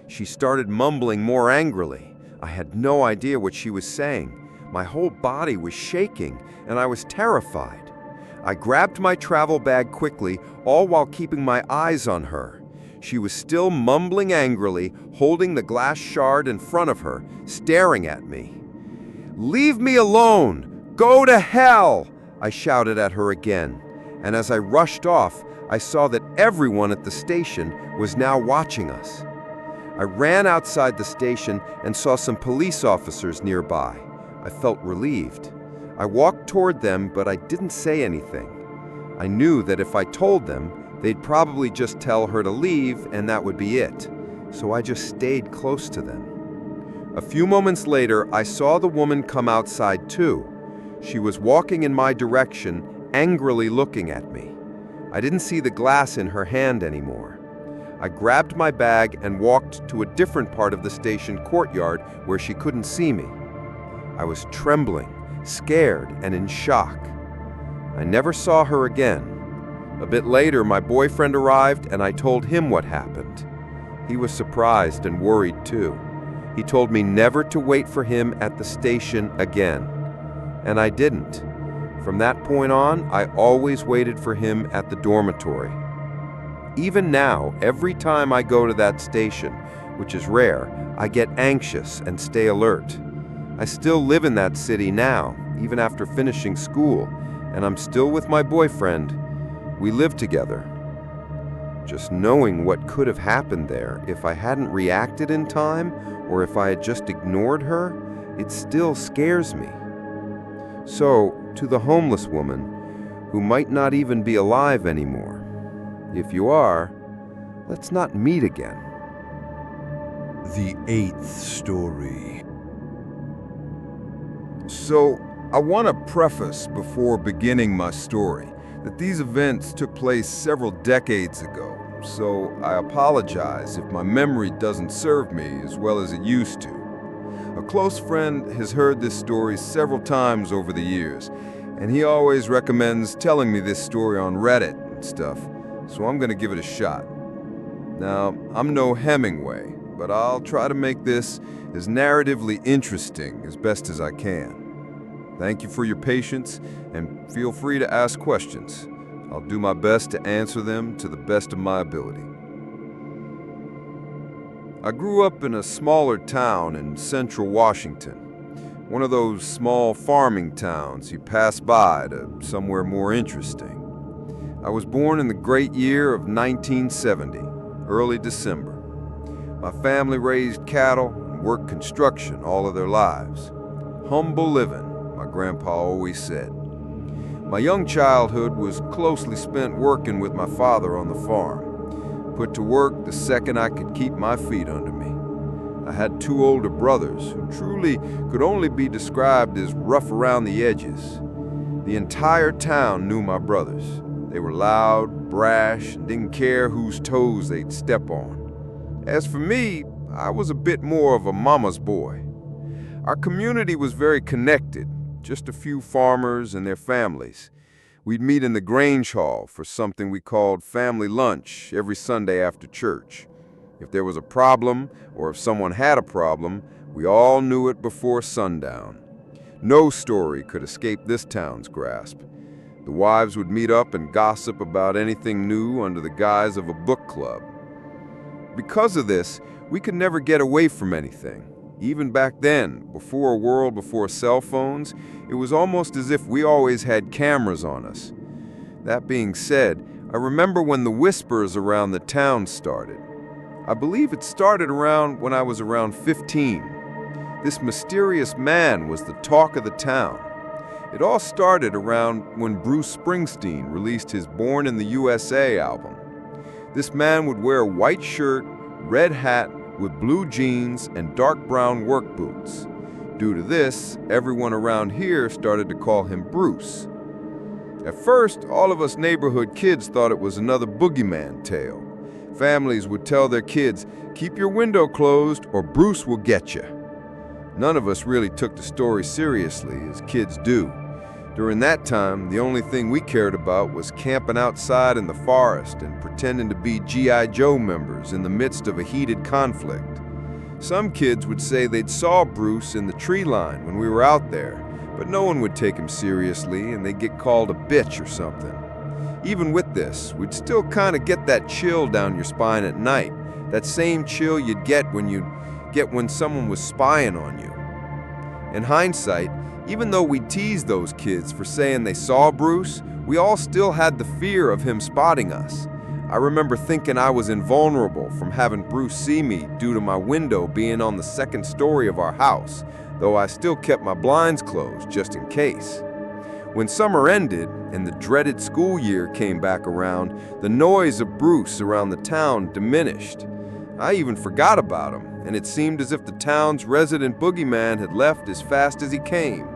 She started mumbling more angrily. I had no idea what she was saying. My whole body was shaking, and I was terrified. I grabbed my travel bag quickly, all while keeping my eyes on her. She was still mumbling angrily, holding the glass shard in front of her, staring at me. "Leave me alone! Go to hell!" I shouted at her again. And as I rushed off, I saw that everyone at the station was now watching us. I ran outside the station and saw some police officers nearby. I felt relieved. I walked toward them, but I didn't say anything. I knew that if I told them, they'd probably just tell her to leave and that would be it. So I just stayed close to them. A few moments later, I saw the woman come outside too. She was walking in my direction, angrily looking at me. I didn't see the glass in her hand anymore. I grabbed my bag and walked to a different part of the station courtyard where she couldn't see me. I was trembling, scared, and in shock. I never saw her again. A bit later, my boyfriend arrived and I told him what happened. He was surprised and worried too. He told me never to wait for him at the station again. And I didn't. From that point on, I always waited for him at the dormitory. Even now, every time I go to that station, which is rare, I get anxious and stay alert. I still live in that city now, even after finishing school, and I'm still with my boyfriend. We live together. Just knowing what could have happened there if I hadn't reacted in time or if I had just ignored her, it still scares me. So, to the homeless woman, who might not even be alive anymore, if you are, let's not meet again. The 8th story. So, I want to preface before beginning my story that these events took place several decades ago, so I apologize if my memory doesn't serve me as well as it used to. A close friend has heard this story several times over the years, and he always recommends telling me this story on Reddit and stuff, so I'm going to give it a shot. Now, I'm no Hemingway, but I'll try to make this as narratively interesting as best as I can. Thank you for your patience, and feel free to ask questions. I'll do my best to answer them to the best of my ability. I grew up in a smaller town in central Washington, one of those small farming towns you pass by to somewhere more interesting. I was born in the great year of 1970, early December. My family raised cattle and worked construction all of their lives. Humble living, my grandpa always said. My young childhood was closely spent working with my father on the farm, put to work the second I could keep my feet under me. I had 2 older brothers who truly could only be described as rough around the edges. The entire town knew my brothers. They were loud, brash, and didn't care whose toes they'd step on. As for me, I was a bit more of a mama's boy. Our community was very connected, just a few farmers and their families. We'd meet in the Grange Hall for something we called family lunch every Sunday after church. If there was a problem, or if someone had a problem, we all knew it before sundown. No story could escape this town's grasp. The wives would meet up and gossip about anything new under the guise of a book club. Because of this, we could never get away from anything. Even back then, before a world before cell phones, it was almost as if we always had cameras on us. That being said, I remember when the whispers around the town started. I believe it started around when I was around 15. This mysterious man was the talk of the town. It all started around when Bruce Springsteen released his Born in the USA album. This man would wear a white shirt, red hat, with blue jeans and dark brown work boots. Due to this, everyone around here started to call him Bruce. At first, all of us neighborhood kids thought it was another boogeyman tale. Families would tell their kids, "Keep your window closed or Bruce will get you." None of us really took the story seriously, as kids do. During that time, the only thing we cared about was camping outside in the forest and pretending to be G.I. Joe members in the midst of a heated conflict. Some kids would say they'd saw Bruce in the tree line when we were out there, but no one would take him seriously and they'd get called a bitch or something. Even with this, we'd still kind of get that chill down your spine at night, that same chill you'd get when someone was spying on you. In hindsight, even though we teased those kids for saying they saw Bruce, we all still had the fear of him spotting us. I remember thinking I was invulnerable from having Bruce see me due to my window being on the second story of our house, though I still kept my blinds closed just in case. When summer ended and the dreaded school year came back around, the noise of Bruce around the town diminished. I even forgot about him, and it seemed as if the town's resident boogeyman had left as fast as he came.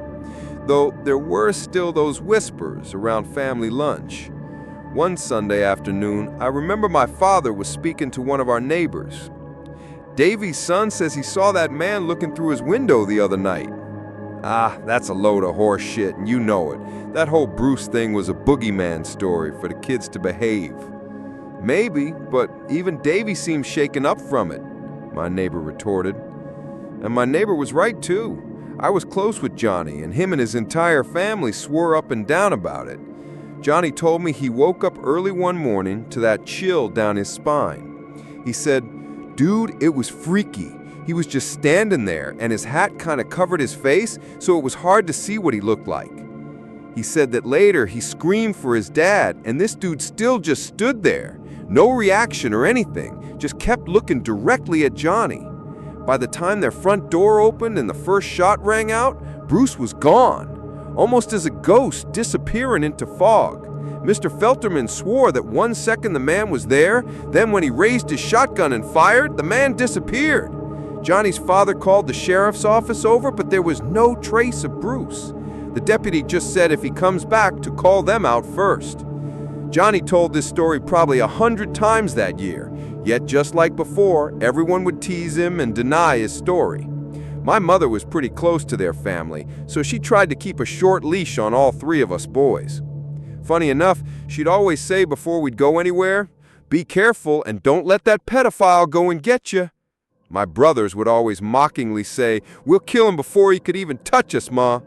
Though there were still those whispers around family lunch. One Sunday afternoon, I remember my father was speaking to one of our neighbors. "Davy's son says he saw that man looking through his window the other night." "Ah, that's a load of horse shit, and you know it. That whole Bruce thing was a boogeyman story for the kids to behave." "Maybe, but even Davy seems shaken up from it," my neighbor retorted. And my neighbor was right too. I was close with Johnny, and him and his entire family swore up and down about it. Johnny told me he woke up early one morning to that chill down his spine. He said, "Dude, it was freaky. He was just standing there, and his hat kind of covered his face, so it was hard to see what he looked like." He said that later he screamed for his dad, and this dude still just stood there. No reaction or anything, just kept looking directly at Johnny. By the time their front door opened and the first shot rang out, Bruce was gone, almost as a ghost disappearing into fog. Mr. Felterman swore that 1 second the man was there, then when he raised his shotgun and fired, the man disappeared. Johnny's father called the sheriff's office over, but there was no trace of Bruce. The deputy just said if he comes back to call them out first. Johnny told this story probably 100 times that year, yet just like before, everyone would tease him and deny his story. My mother was pretty close to their family, so she tried to keep a short leash on all three of us boys. Funny enough, she'd always say before we'd go anywhere, "Be careful and don't let that pedophile go and get you." My brothers would always mockingly say, "We'll kill him before he could even touch us, Ma."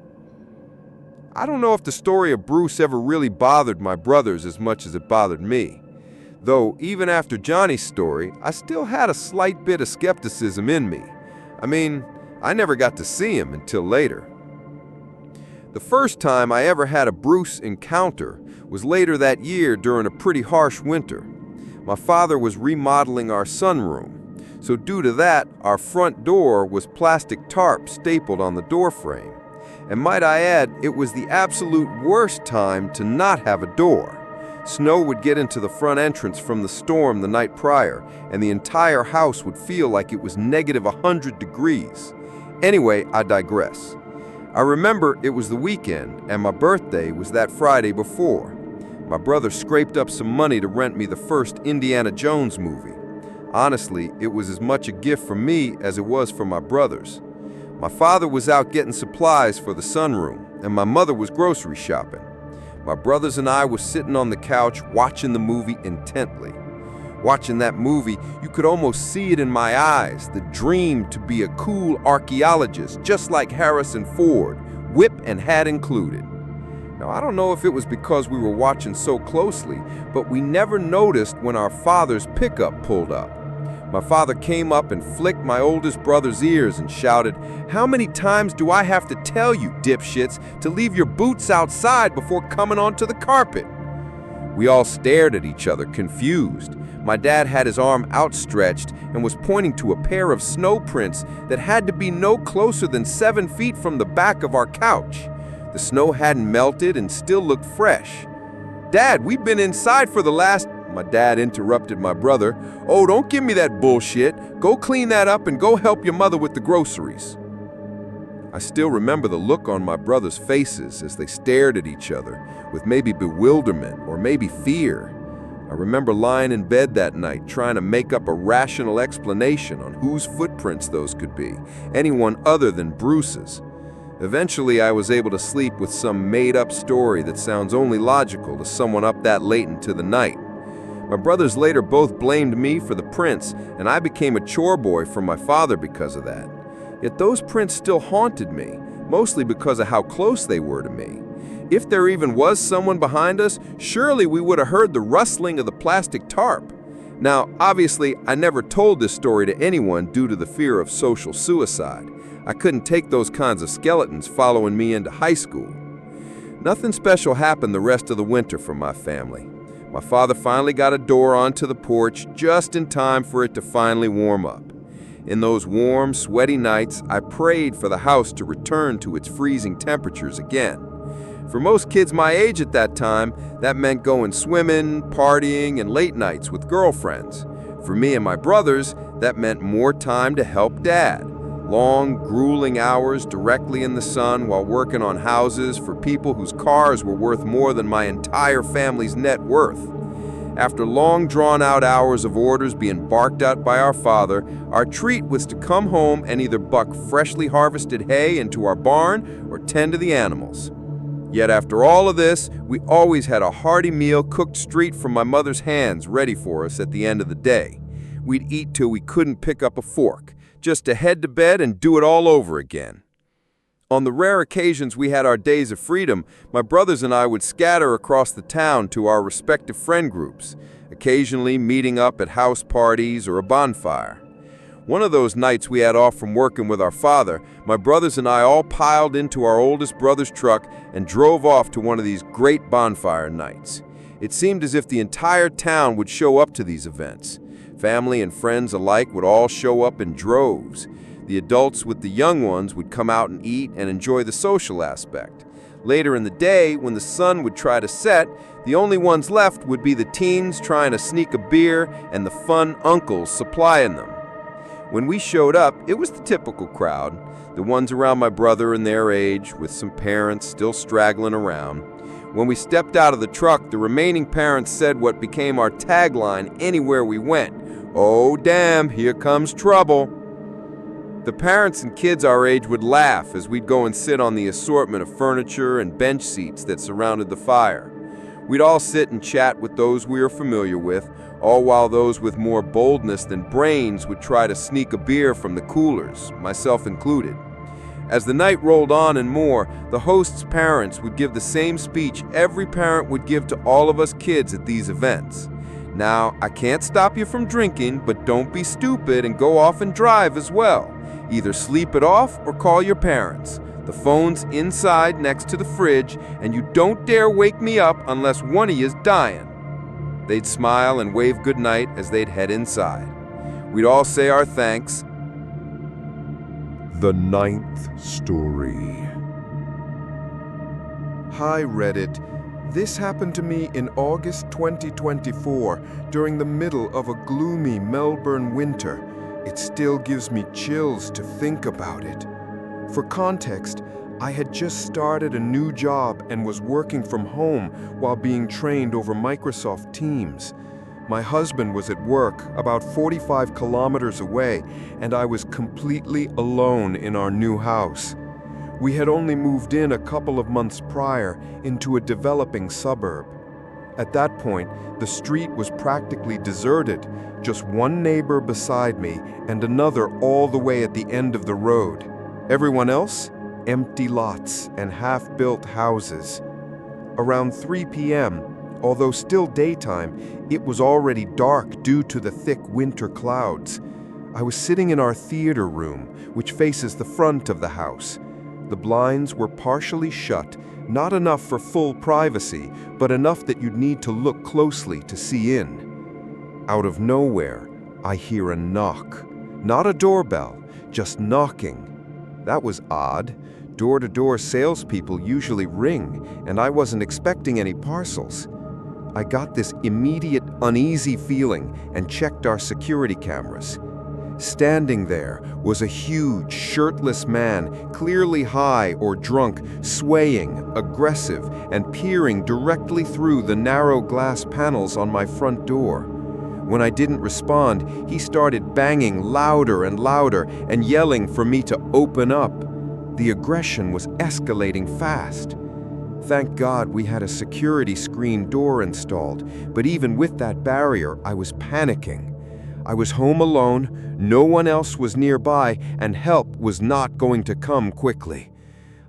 I don't know if the story of Bruce ever really bothered my brothers as much as it bothered me. Though, even after Johnny's story, I still had a slight bit of skepticism in me. I mean, I never got to see him until later. The first time I ever had a Bruce encounter was later that year during a pretty harsh winter. My father was remodeling our sunroom, so due to that, our front door was plastic tarp stapled on the doorframe. And might I add, it was the absolute worst time to not have a door. Snow would get into the front entrance from the storm the night prior, and the entire house would feel like it was negative 100 degrees. Anyway, I digress. I remember it was the weekend, and my birthday was that Friday before. My brother scraped up some money to rent me the first Indiana Jones movie. Honestly, it was as much a gift for me as it was for my brothers. My father was out getting supplies for the sunroom, and my mother was grocery shopping. My brothers and I were sitting on the couch watching the movie intently. Watching that movie, you could almost see it in my eyes, the dream to be a cool archaeologist, just like Harrison Ford, whip and hat included. Now, I don't know if it was because we were watching so closely, but we never noticed when our father's pickup pulled up. My father came up and flicked my oldest brother's ears and shouted, "How many times do I have to tell you, dipshits, to leave your boots outside before coming onto the carpet?" We all stared at each other, confused. My dad had his arm outstretched and was pointing to a pair of snow prints that had to be no closer than 7 feet from the back of our couch. The snow hadn't melted and still looked fresh. "Dad, we've been inside for the last—" My dad interrupted my brother. "Oh, don't give me that bullshit. Go clean that up and go help your mother with the groceries." I still remember the look on my brothers' faces as they stared at each other, with maybe bewilderment or maybe fear. I remember lying in bed that night trying to make up a rational explanation on whose footprints those could be, anyone other than Bruce's. Eventually, I was able to sleep with some made-up story that sounds only logical to someone up that late into the night. My brothers later both blamed me for the prints, and I became a chore boy for my father because of that. Yet those prints still haunted me, mostly because of how close they were to me. If there even was someone behind us, surely we would have heard the rustling of the plastic tarp. Now, obviously, I never told this story to anyone due to the fear of social suicide. I couldn't take those kinds of skeletons following me into high school. Nothing special happened the rest of the winter for my family. My father finally got a door onto the porch just in time for it to finally warm up. In those warm, sweaty nights, I prayed for the house to return to its freezing temperatures again. For most kids my age at that time, that meant going swimming, partying, and late nights with girlfriends. For me and my brothers, that meant more time to help Dad. Long, grueling hours directly in the sun while working on houses for people whose cars were worth more than my entire family's net worth. After long, drawn-out hours of orders being barked at by our father, our treat was to come home and either buck freshly harvested hay into our barn or tend to the animals. Yet after all of this, we always had a hearty meal cooked straight from my mother's hands ready for us at the end of the day. We'd eat till we couldn't pick up a fork, just to head to bed and do it all over again. On the rare occasions we had our days of freedom, my brothers and I would scatter across the town to our respective friend groups, occasionally meeting up at house parties or a bonfire. One of those nights we had off from working with our father, my brothers and I all piled into our oldest brother's truck and drove off to one of these great bonfire nights. It seemed as if the entire town would show up to these events. Family and friends alike would all show up in droves. The adults with the young ones would come out and eat and enjoy the social aspect. Later in the day, when the sun would try to set, the only ones left would be the teens trying to sneak a beer and the fun uncles supplying them. When we showed up, it was the typical crowd, the ones around my brother and their age, with some parents still straggling around. When we stepped out of the truck, the remaining parents said what became our tagline anywhere we went: "Oh damn, here comes trouble." The parents and kids our age would laugh as we'd go and sit on the assortment of furniture and bench seats that surrounded the fire. We'd all sit and chat with those we were familiar with, all while those with more boldness than brains would try to sneak a beer from the coolers, myself included. As the night rolled on and more, the host's parents would give the same speech every parent would give to all of us kids at these events. "Now, I can't stop you from drinking, but don't be stupid and go off and drive as well. Either sleep it off or call your parents. The phone's inside next to the fridge, and you don't dare wake me up unless one of you's dying." They'd smile and wave goodnight as they'd head inside. We'd all say our thanks. The ninth story. Hi, Reddit. This happened to me in August 2024, during the middle of a gloomy Melbourne winter. It still gives me chills to think about it. For context, I had just started a new job and was working from home while being trained over Microsoft Teams. My husband was at work about 45 kilometers away, and I was completely alone in our new house. We had only moved in a couple of months prior into a developing suburb. At that point, the street was practically deserted, just one neighbor beside me and another all the way at the end of the road. Everyone else? Empty lots and half-built houses. Around 3 p.m., although still daytime, it was already dark due to the thick winter clouds. I was sitting in our theater room, which faces the front of the house. The blinds were partially shut, not enough for full privacy, but enough that you'd need to look closely to see in. Out of nowhere, I hear a knock. Not a doorbell, just knocking. That was odd. Door-to-door salespeople usually ring, and I wasn't expecting any parcels. I got this immediate uneasy feeling and checked our security cameras. Standing there was a huge, shirtless man, clearly high or drunk, swaying, aggressive, and peering directly through the narrow glass panels on my front door. When I didn't respond, he started banging louder and louder and yelling for me to open up. The aggression was escalating fast. Thank God we had a security screen door installed, but even with that barrier, I was panicking. I was home alone, no one else was nearby, and help was not going to come quickly.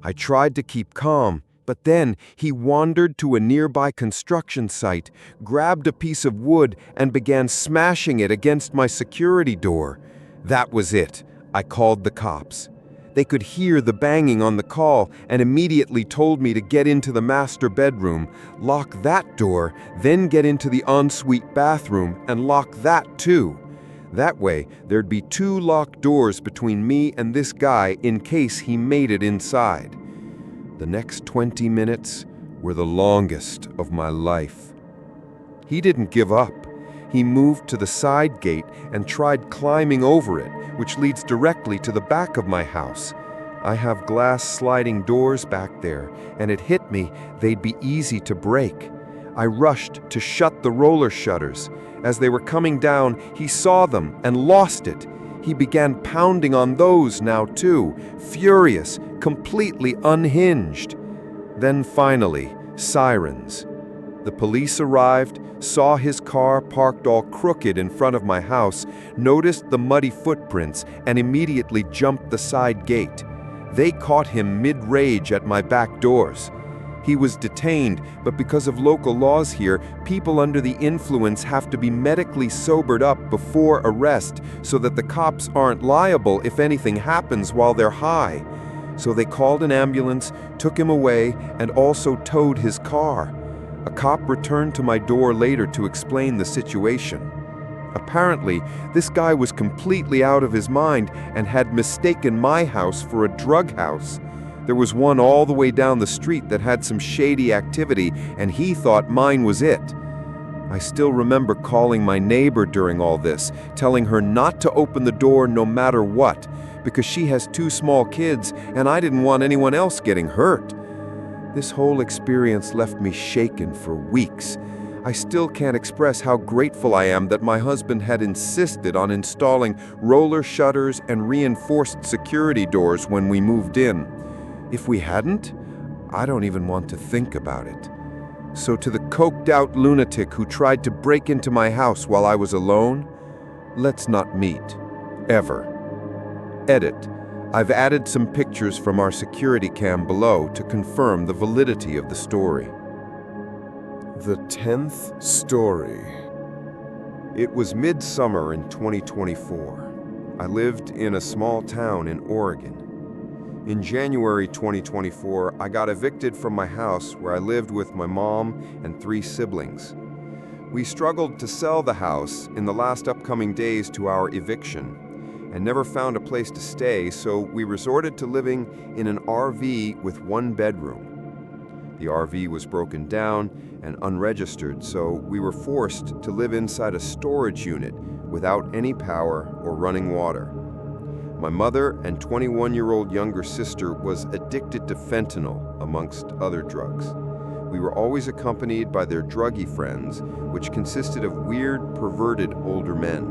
I tried to keep calm, but then he wandered to a nearby construction site, grabbed a piece of wood, and began smashing it against my security door. That was it. I called the cops. They could hear the banging on the call and immediately told me to get into the master bedroom, lock that door, then get into the ensuite bathroom and lock that too. That way, there'd be 2 locked doors between me and this guy in case he made it inside. The next 20 minutes were the longest of my life. He didn't give up. He moved to the side gate and tried climbing over it, which leads directly to the back of my house. I have glass sliding doors back there, and it hit me they'd be easy to break. I rushed to shut the roller shutters. As they were coming down, he saw them and lost it. He began pounding on those now too, furious, completely unhinged. Then finally, sirens. The police arrived, saw his car parked all crooked in front of my house, noticed the muddy footprints, and immediately jumped the side gate. They caught him mid-rage at my back doors. He was detained, but because of local laws here, people under the influence have to be medically sobered up before arrest so that the cops aren't liable if anything happens while they're high. So they called an ambulance, took him away, and also towed his car. A cop returned to my door later to explain the situation. Apparently, this guy was completely out of his mind and had mistaken my house for a drug house. There was one all the way down the street that had some shady activity, and he thought mine was it. I still remember calling my neighbor during all this, telling her not to open the door no matter what, because she has 2 small kids and I didn't want anyone else getting hurt. This whole experience left me shaken for weeks. I still can't express how grateful I am that my husband had insisted on installing roller shutters and reinforced security doors when we moved in. If we hadn't, I don't even want to think about it. So to the coked-out lunatic who tried to break into my house while I was alone, let's not meet. Ever. Edit. I've added some pictures from our security cam below to confirm the validity of the story. The 10th story. It was midsummer in 2024. I lived in a small town in Oregon. In January 2024, I got evicted from my house where I lived with my mom and 3 siblings. We struggled to sell the house in the last upcoming days to our eviction and never found a place to stay, so we resorted to living in an RV with 1 bedroom. The RV was broken down and unregistered, so we were forced to live inside a storage unit without any power or running water. My mother and 21-year-old younger sister was addicted to fentanyl, amongst other drugs. We were always accompanied by their druggy friends, which consisted of weird, perverted older men.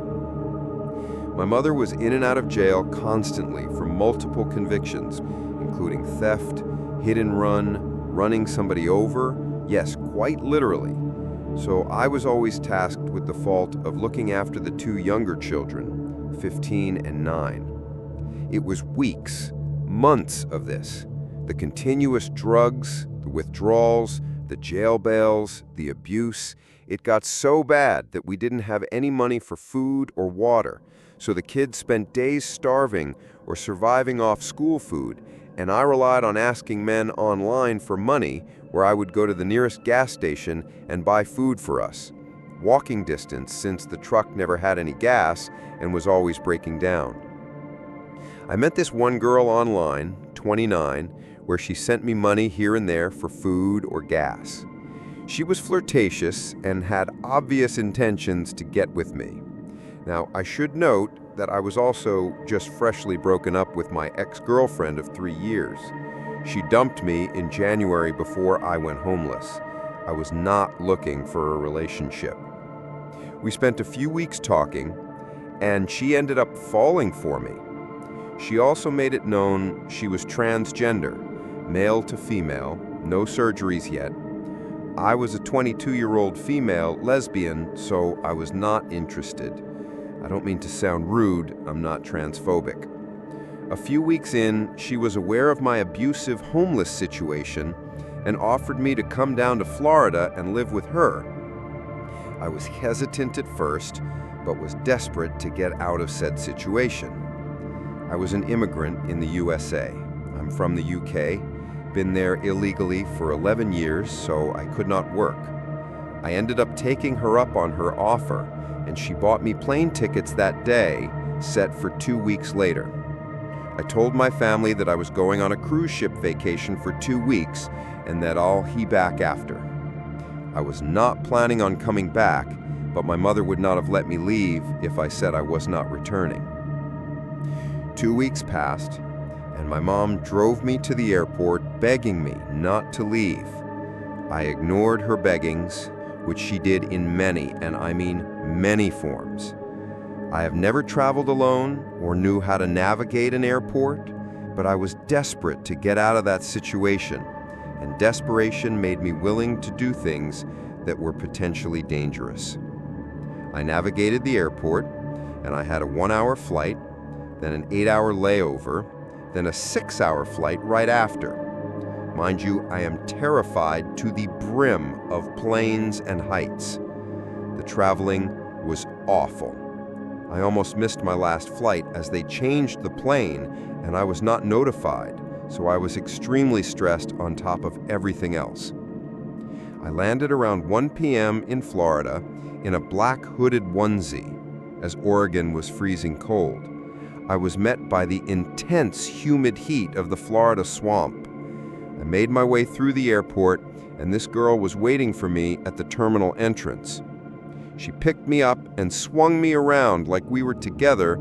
My mother was in and out of jail constantly for multiple convictions, including theft, hit and run, running somebody over, yes, quite literally. So I was always tasked with the fault of looking after the 2 younger children, 15 and 9. It was weeks, months of this. The continuous drugs, the withdrawals, the jail bails, the abuse. It got so bad that we didn't have any money for food or water, so the kids spent days starving or surviving off school food, and I relied on asking men online for money, where I would go to the nearest gas station and buy food for us. Walking distance, since the truck never had any gas and was always breaking down. I met this one girl online, 29, where she sent me money here and there for food or gas. She was flirtatious and had obvious intentions to get with me. Now, I should note that I was also just freshly broken up with my ex-girlfriend of 3 years. She dumped me in January before I went homeless. I was not looking for a relationship. We spent a few weeks talking, and she ended up falling for me. She also made it known she was transgender, male to female, no surgeries yet. I was a 22-year-old female lesbian, so I was not interested. I don't mean to sound rude, I'm not transphobic. A few weeks in, she was aware of my abusive homeless situation and offered me to come down to Florida and live with her. I was hesitant at first, but was desperate to get out of said situation. I was an immigrant in the USA. I'm from the UK, been there illegally for 11 years, so I could not work. I ended up taking her up on her offer, and she bought me plane tickets that day, set for 2 weeks later. I told my family that I was going on a cruise ship vacation for 2 weeks, and that I'll be back after. I was not planning on coming back, but my mother would not have let me leave if I said I was not returning. 2 weeks passed, and my mom drove me to the airport begging me not to leave. I ignored her beggings, which she did in many, and I mean many forms. I have never traveled alone or knew how to navigate an airport, but I was desperate to get out of that situation, and desperation made me willing to do things that were potentially dangerous. I navigated the airport, and I had a 1-hour flight, then an 8-hour layover, then a 6-hour flight right after. Mind you, I am terrified to the brim of planes and heights. The traveling was awful. I almost missed my last flight as they changed the plane and I was not notified, so I was extremely stressed on top of everything else. I landed around 1 p.m. in Florida in a black hooded onesie, as Oregon was freezing cold. I was met by the intense, humid heat of the Florida swamp. I made my way through the airport, and this girl was waiting for me at the terminal entrance. She picked me up and swung me around like we were together,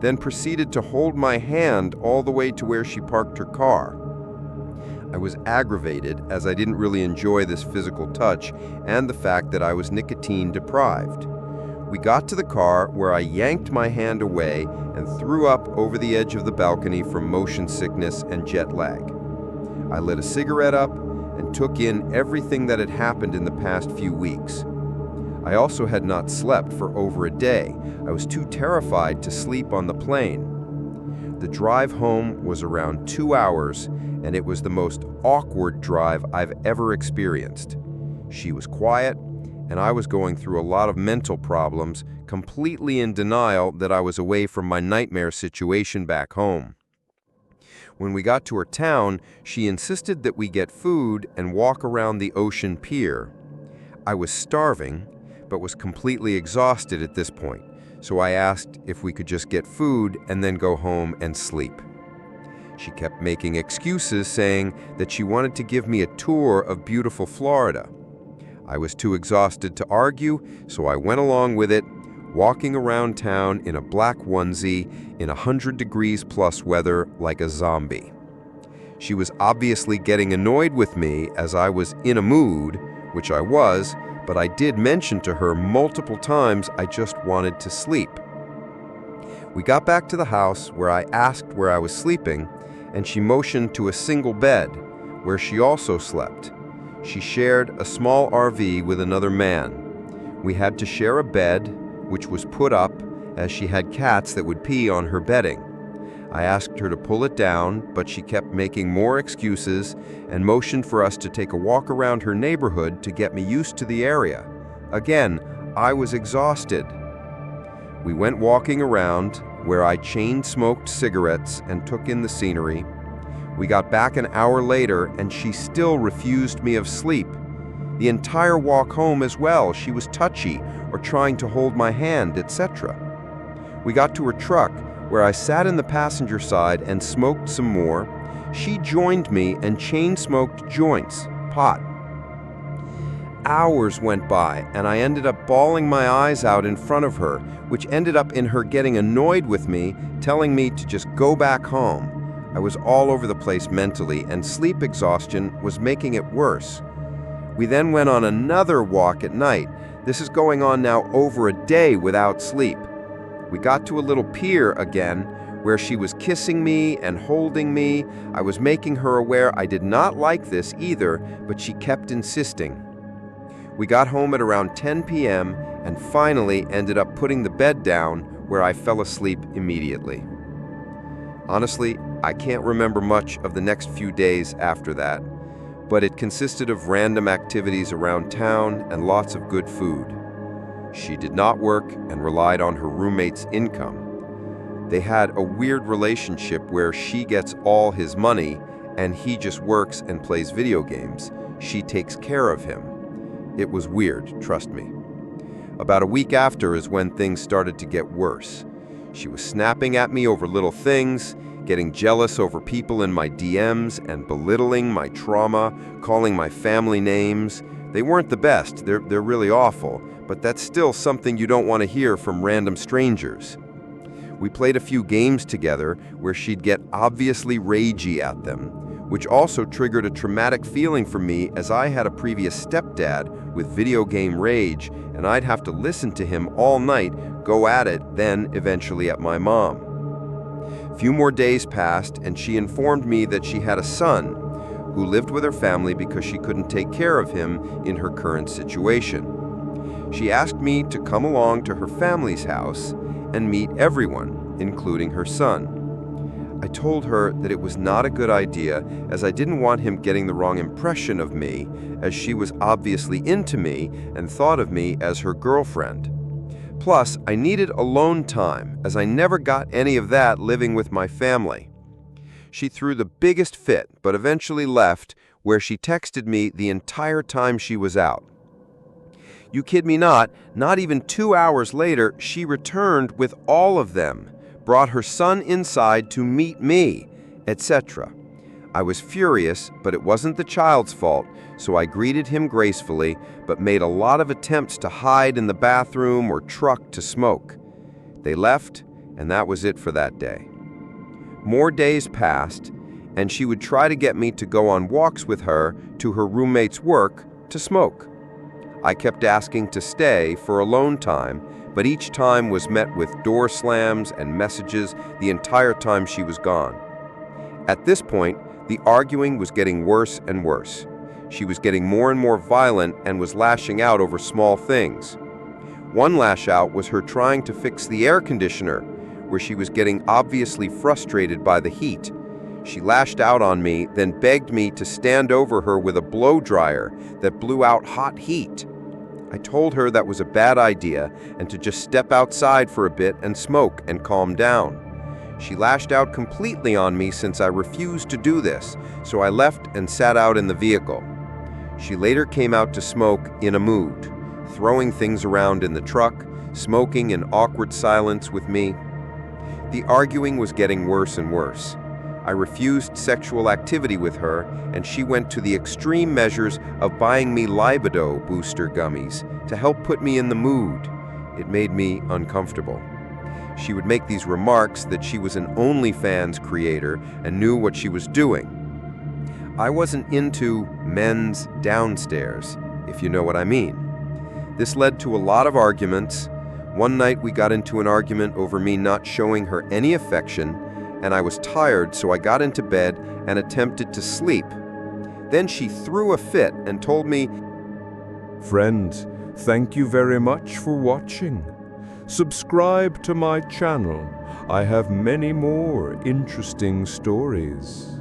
then proceeded to hold my hand all the way to where she parked her car. I was aggravated as I didn't really enjoy this physical touch and the fact that I was nicotine deprived. We got to the car where I yanked my hand away and threw up over the edge of the balcony from motion sickness and jet lag. I lit a cigarette up and took in everything that had happened in the past few weeks. I also had not slept for over a day. I was too terrified to sleep on the plane. The drive home was around 2 hours, and it was the most awkward drive I've ever experienced. She was quiet, and I was going through a lot of mental problems, completely in denial that I was away from my nightmare situation back home. When we got to her town, she insisted that we get food and walk around the ocean pier. I was starving, but was completely exhausted at this point, so I asked if we could just get food and then go home and sleep. She kept making excuses, saying that she wanted to give me a tour of beautiful Florida. I was too exhausted to argue, so I went along with it, walking around town in a black onesie in 100 degrees plus weather like a zombie. She was obviously getting annoyed with me as I was in a mood, which I was, but I did mention to her multiple times I just wanted to sleep. We got back to the house where I asked where I was sleeping, and she motioned to a single bed, where she also slept. She shared a small RV with another man. We had to share a bed, which was put up as she had cats that would pee on her bedding. I asked her to pull it down, but she kept making more excuses and motioned for us to take a walk around her neighborhood to get me used to the area. Again, I was exhausted. We went walking around, where I chain-smoked cigarettes and took in the scenery. We got back an hour later, and she still refused me of sleep. The entire walk home as well, she was touchy or trying to hold my hand, etc. We got to her truck, where I sat in the passenger side and smoked some more. She joined me and chain-smoked joints, pot. Hours went by, and I ended up bawling my eyes out in front of her, which ended up in her getting annoyed with me, telling me to just go back home. I was all over the place mentally, and sleep exhaustion was making it worse. We then went on another walk at night. This is going on now over a day without sleep. We got to a little pier again, where she was kissing me and holding me. I was making her aware I did not like this either, but she kept insisting. We got home at around 10 p.m. and finally ended up putting the bed down, where I fell asleep immediately. Honestly, I can't remember much of the next few days after that, but it consisted of random activities around town and lots of good food. She did not work and relied on her roommate's income. They had a weird relationship where she gets all his money and he just works and plays video games. She takes care of him. It was weird, trust me. About a week after is when things started to get worse. She was snapping at me over little things, getting jealous over people in my DMs, and belittling my trauma, calling my family names. They weren't the best, they're really awful, but that's still something you don't want to hear from random strangers. We played a few games together where she'd get obviously ragey at them, which also triggered a traumatic feeling for me as I had a previous stepdad with video game rage, and I'd have to listen to him all night, go at it, then eventually at my mom. A few more days passed, and she informed me that she had a son who lived with her family because she couldn't take care of him in her current situation. She asked me to come along to her family's house and meet everyone, including her son. I told her that it was not a good idea, as I didn't want him getting the wrong impression of me, as she was obviously into me and thought of me as her girlfriend. Plus, I needed alone time, as I never got any of that living with my family. She threw the biggest fit, but eventually left, where she texted me the entire time she was out. You kid me not even 2 hours later, she returned with all of them, brought her son inside to meet me, etc. I was furious, but it wasn't the child's fault, so I greeted him gracefully, but made a lot of attempts to hide in the bathroom or truck to smoke. They left, and that was it for that day. More days passed, and she would try to get me to go on walks with her to her roommate's work to smoke. I kept asking to stay for alone time, but each time was met with door slams and messages the entire time she was gone. At this point, the arguing was getting worse and worse. She was getting more and more violent and was lashing out over small things. One lash out was her trying to fix the air conditioner, where she was getting obviously frustrated by the heat. She lashed out on me, then begged me to stand over her with a blow dryer that blew out hot heat. I told her that was a bad idea and to just step outside for a bit and smoke and calm down. She lashed out completely on me since I refused to do this, so I left and sat out in the vehicle. She later came out to smoke in a mood, throwing things around in the truck, smoking in awkward silence with me. The arguing was getting worse and worse. I refused sexual activity with her, and she went to the extreme measures of buying me libido booster gummies to help put me in the mood. It made me uncomfortable. She would make these remarks that she was an OnlyFans creator and knew what she was doing. I wasn't into men's downstairs, if you know what I mean. This led to a lot of arguments. One night we got into an argument over me not showing her any affection, and I was tired, so I got into bed and attempted to sleep. Then she threw a fit and told me, "Friends, thank you very much for watching. Subscribe to my channel. I have many more interesting stories."